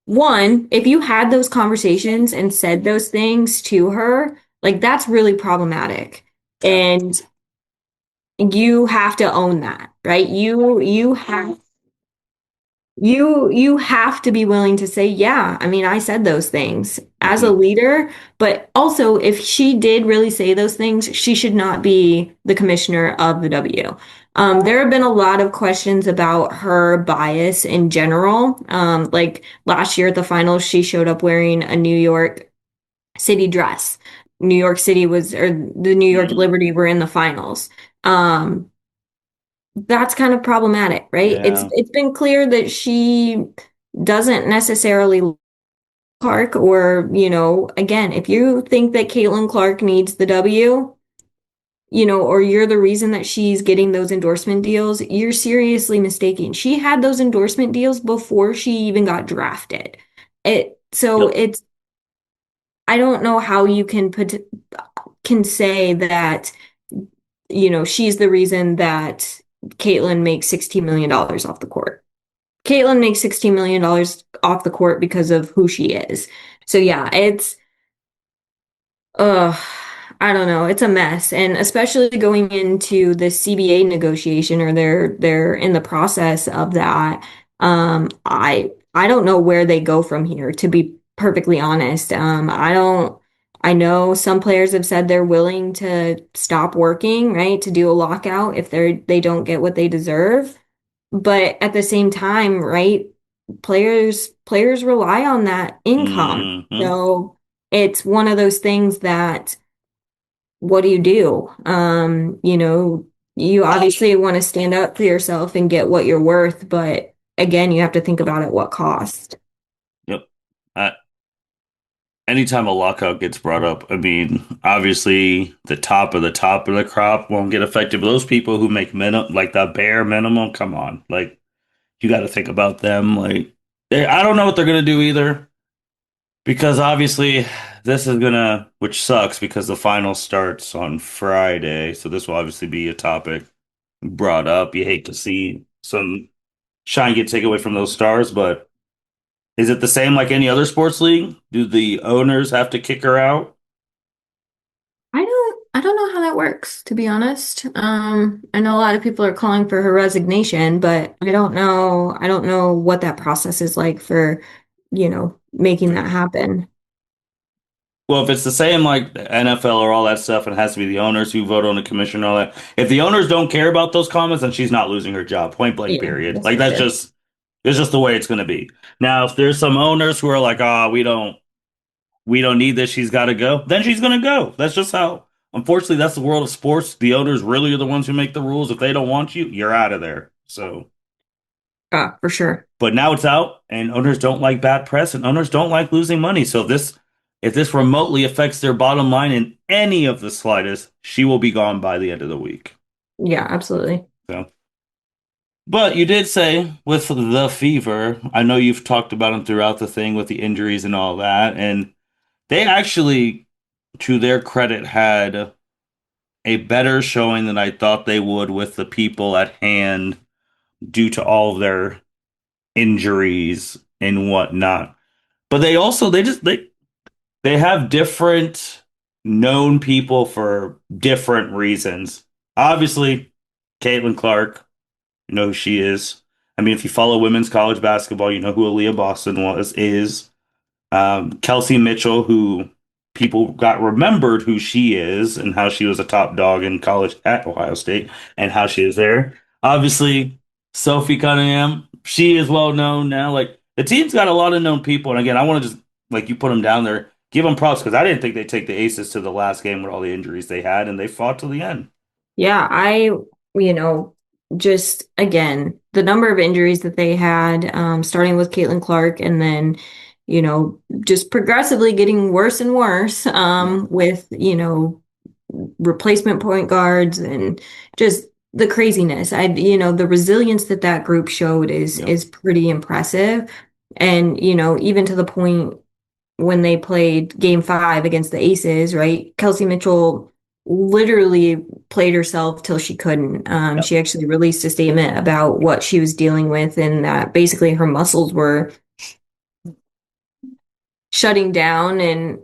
one, if you had those conversations and said those things to her, like that's really problematic. Yeah. And you have to own that, right? You have to be willing to say, yeah, I mean, I said those things as a Hmm. leader, but also if she did really say those things, she should not be the commissioner of the W. There have been a lot of questions about her bias in general. Like last year at the finals, she showed up wearing a New York City dress. New York City was, or the New York Hmm. Liberty were in the finals. Um, that's kind of problematic, right? It's Yeah. it's been clear that she doesn't necessarily like Clark, or, again, if you think that Caitlin Clark needs the W, or you're the reason that she's getting those endorsement deals, you're seriously mistaken. She had those endorsement deals before she even got drafted. So Yep. it's I don't know how you can say that, she's the reason that Caitlin makes $16 million off the court. Caitlin makes $16 million off the court because of who she is. So yeah, uh, I don't know, it's a mess. And especially going into the CBA negotiation, or they're in the process of that. I don't know where they go from here, to be perfectly honest. I know some players have said they're willing to stop working, right, to do a lockout if they don't get what they deserve. But at the same time, right, players rely on that income. Hmm. So it's one of those things that, what do you do? You obviously want to stand up for yourself and get what you're worth, but again, you have to think about at what cost. Yep. Uh, Anytime a lockout gets brought up, I mean, obviously the top of the crop won't get affected, but those people who make minimum, like the bare minimum, come on, like you got to think about them. Like, I don't know what they're gonna do either, because obviously this is gonna, which sucks because the final starts on Friday, so this will obviously be a topic brought up. You hate to see some shine get taken away from those stars, but is it the same like any other sports league? Do the owners have to kick her out? I don't know how that works, to be honest. I know a lot of people are calling for her resignation, but I don't know what that process is like for, making that happen. Well, if it's the same like the NFL or all that stuff, it has to be the owners who vote on the commission and all that. If the owners don't care about those comments, then she's not losing her job. Point blank, Yeah, period. that's Like for that's sure. just it's just the way it's gonna be. Now, if there's some owners who are like, we don't need this, she's gotta go, then she's gonna go. That's just how unfortunately that's the world of sports. The owners really are the ones who make the rules. If they don't want you, you're out of there. So For sure. but now it's out, and owners don't like bad press, and owners don't like losing money. So if this remotely affects their bottom line in any of the slightest, she will be gone by the end of the week. Yeah, absolutely. So, but you did say with the fever, I know you've talked about him throughout the thing with the injuries and all that, and they actually to their credit, had a better showing than I thought they would with the people at hand due to all of their injuries and whatnot. But they also they have different known people for different reasons. Obviously, Caitlin Clark, you know who she is. I mean, if you follow women's college basketball, you know who Aaliyah Boston was is. Kelsey Mitchell, who people got remembered who she is and how she was a top dog in college at Ohio State and how she is there. Obviously, Sophie Cunningham, she is well known now. Like the team's got a lot of known people, and again, I want to just like you put them down there, give them props because I didn't think they'd take the Aces to the last game with all the injuries they had, and they fought to the end. Yeah, you know, just again, the number of injuries that they had, starting with Caitlin Clark and then, just progressively getting worse and worse, Yeah. with, replacement point guards and just the craziness. The resilience that that group showed is Yep. is pretty impressive. And, even to the point when they played game 5 against the Aces, right? Kelsey Mitchell literally played herself till she couldn't. Yep. She actually released a statement about what she was dealing with and that basically her muscles were shutting down and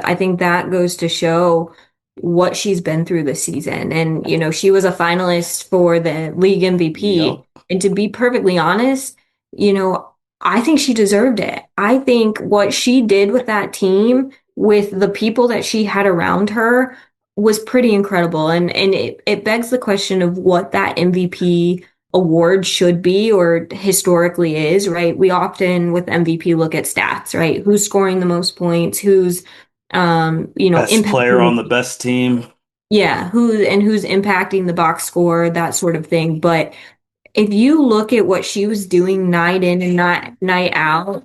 I think that goes to show what she's been through this season. And she was a finalist for the league MVP, Yep. and to be perfectly honest, you know I think she deserved it. I think what she did with that team, with the people that she had around her, was pretty incredible. And it begs the question of what that MVP award should be or historically is, right? We often with MVP look at stats, right? Who's scoring the most points, who's Best player impacting on the best team. yeah, who's impacting the box score, that sort of thing. But if you look at what she was doing night in and night out,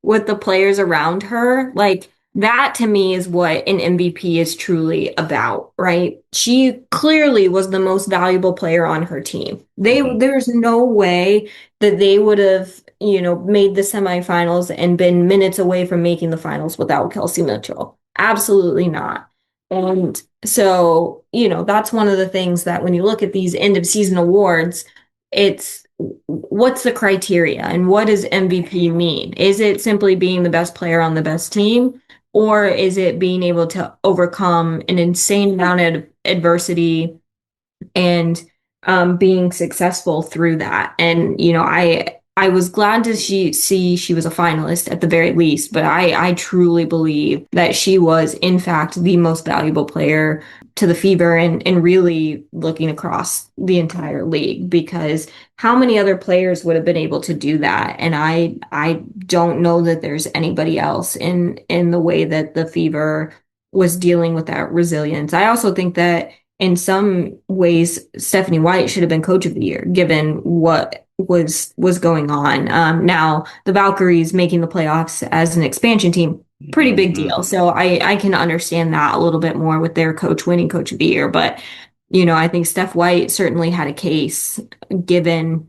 with the players around her, like that to me is what an MVP is truly about, right? She clearly was the most valuable player on her team. Mhm. There's no way that they would have, made the semifinals and been minutes away from making the finals without Kelsey Mitchell. Absolutely not. And so, that's one of the things that when you look at these end of season awards, it's what's the criteria and what does MVP mean? Is it simply being the best player on the best team, or is it being able to overcome an insane amount of adversity and being successful through that? And I was glad to see she was a finalist at the very least, but I truly believe that she was in fact the most valuable player to the Fever and really looking across the entire league, because how many other players would have been able to do that? And I don't know that there's anybody else in the way that the Fever was dealing with that resilience. I also think that in some ways, Stephanie White should have been coach of the year, given what was going on. Now the Valkyries making the playoffs as an expansion team, pretty big Mhm. deal. So I can understand that a little bit more with their coach winning coach of the year. But I think Steph White certainly had a case, given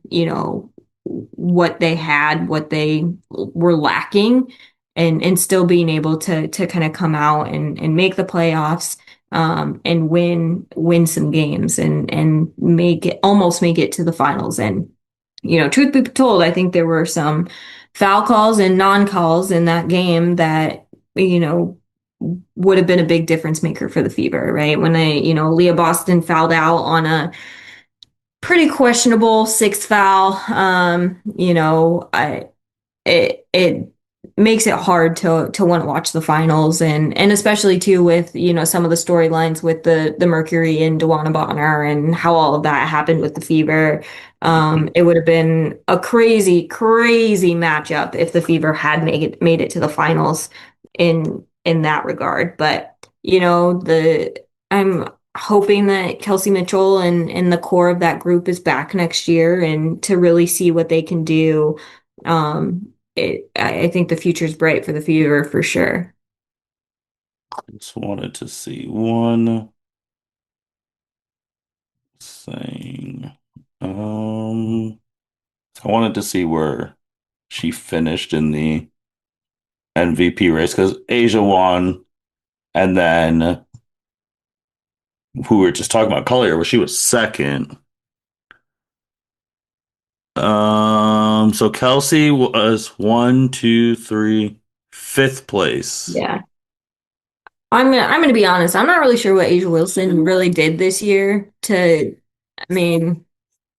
what they had, what they were lacking, and still being able to kind of come out and make the playoffs, and win some games and make it to the finals. And truth be told, I think there were some foul calls and non-calls in that game that you know would have been a big difference maker for the Fever, right? When Leah Boston fouled out on a pretty questionable sixth foul. It makes it hard to want to watch the finals, and especially too with some of the storylines with the Mercury and Dewana Bonner and how all of that happened with the Fever. Mhm. It would have been a crazy matchup if the Fever had made it to the finals in that regard. But the I'm hoping that Kelsey Mitchell and the core of that group is back next year and to really see what they can do. I think the future's bright for the Fever for sure. Just wanted to see one thing. Um, I wanted to see where she finished in the MVP race because Asia won. And then who we were just talking about, Collier, where she was second. So Kelsey was one, two, three, fifth place. Yeah. I'm gonna be honest. I'm not really sure what Asia Wilson really did this year I mean,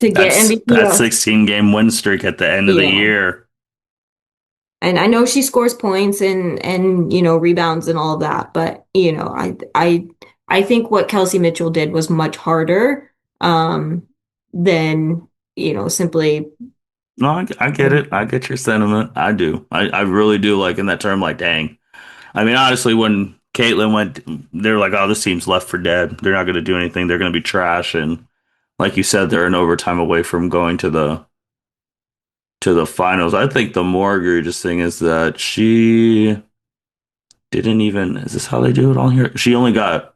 to get That's MVP. that 16 game win streak at the end of the Yeah. year. And I know she scores points and rebounds and all of that, but I think what Kelsey Mitchell did was much harder than simply. No, I get it. I get your sentiment. I do. I really do like in that term, like, dang. I mean, honestly, when Caitlyn went, they're like, oh, this team's left for dead. They're not going to do anything. They're going to be trash. And like you said, they're an overtime away from going to the finals. I think the more egregious thing is that she didn't even, is this how they do it on here? She only got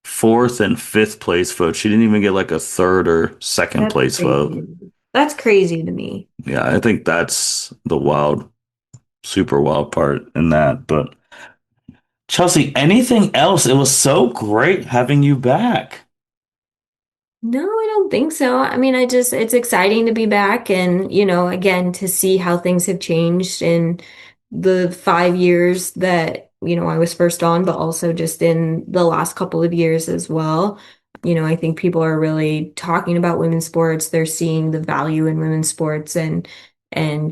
fourth and fifth place vote. She didn't even get like a third or second That's place vote. crazy. That's crazy to me. Yeah, I think that's the wild, super wild part in that. But Chelsea, anything else? It was so great having you back. No, I don't think so. I mean, it's exciting to be back and, again, to see how things have changed in the 5 years that, I was first on, but also just in the last couple of years as well. I think people are really talking about women's sports. They're seeing the value in women's sports and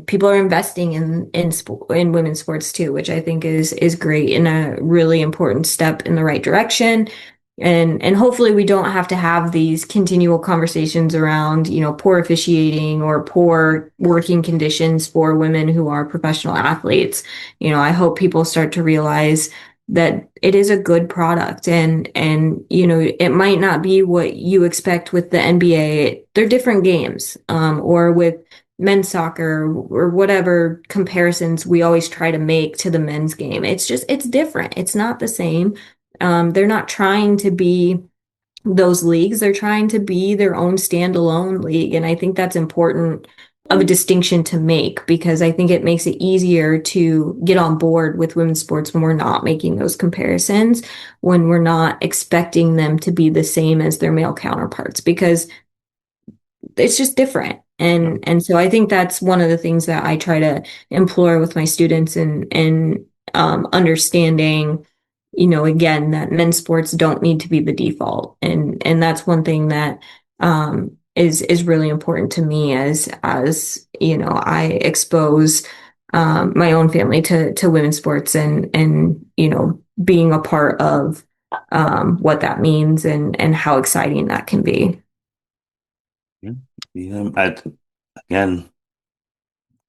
people are investing in women's sports too, which I think is great and a really important step in the right direction. And hopefully we don't have to have these continual conversations around, poor officiating or poor working conditions for women who are professional athletes. I hope people start to realize that it is a good product and it might not be what you expect with the NBA. They're different games, or with men's soccer or whatever comparisons we always try to make to the men's game. It's different. It's not the same. They're not trying to be those leagues. They're trying to be their own standalone league. And I think that's important of a distinction to make because I think it makes it easier to get on board with women's sports when we're not making those comparisons, when we're not expecting them to be the same as their male counterparts, because it's just different. And so I think that's one of the things that I try to implore with my students and understanding, again, that men's sports don't need to be the default. And that's one thing that is really important to me as I expose my own family to women's sports and being a part of what that means and how exciting that can be. Yeah, yeah. Again,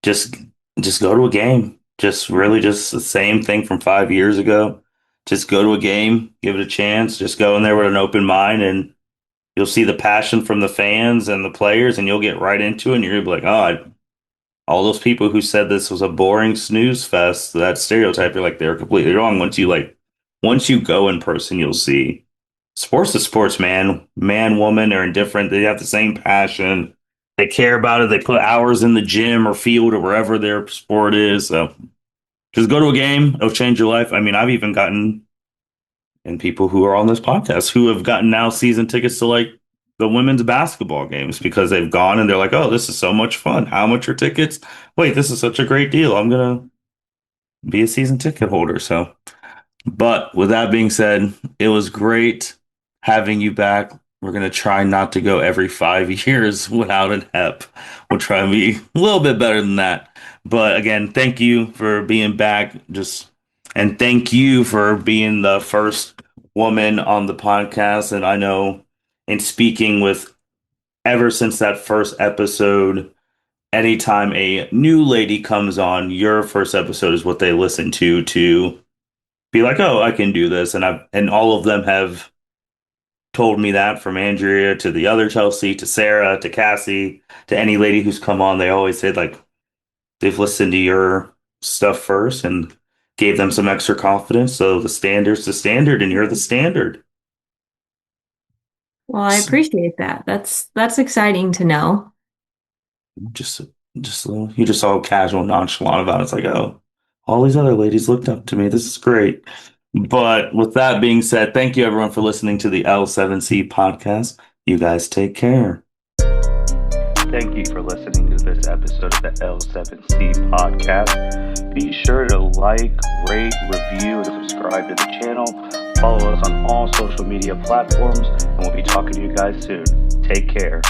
just just go to a game. Just really just the same thing from 5 years ago. Just go to a game, give it a chance. Just go in there with an open mind, and you'll see the passion from the fans and the players, and you'll get right into it. And you're gonna be like, oh, all those people who said this was a boring snooze fest, that stereotype, you're like, they're completely wrong. Once you go in person, you'll see sports is sports, man. Man, woman are indifferent. They have the same passion. They care about it. They put hours in the gym or field or wherever their sport is. So just go to a game. It'll change your life. I mean, I've even gotten and people who are on this podcast who have gotten now season tickets to like the women's basketball games because they've gone and they're like, oh, this is so much fun. How much are tickets? Wait, this is such a great deal. I'm gonna be a season ticket holder. So, but with that being said, it was great having you back. We're gonna try not to go every 5 years without an EP. We'll try and be a little bit better than that. But again, thank you for being back. And thank you for being the first woman on the podcast. And I know in speaking with ever since that first episode, anytime a new lady comes on, your first episode is what they listen to be like, oh, I can do this. And all of them have told me that, from Andrea to the other Chelsea to Sarah to Cassie to any lady who's come on. They always say like they've listened to your stuff first and gave them some extra confidence. So the standard's the standard, and you're the standard. Well, I appreciate that. That's exciting to know. Just, you just all casual, nonchalant about it. It's like, oh, all these other ladies looked up to me. This is great. But with that being said, thank you everyone for listening to the L7C podcast. You guys take care. Thank you for listening to this episode of the L7C podcast. Be sure to like, rate, review, and subscribe to the channel. Follow us on all social media platforms, and we'll be talking to you guys soon. Take care.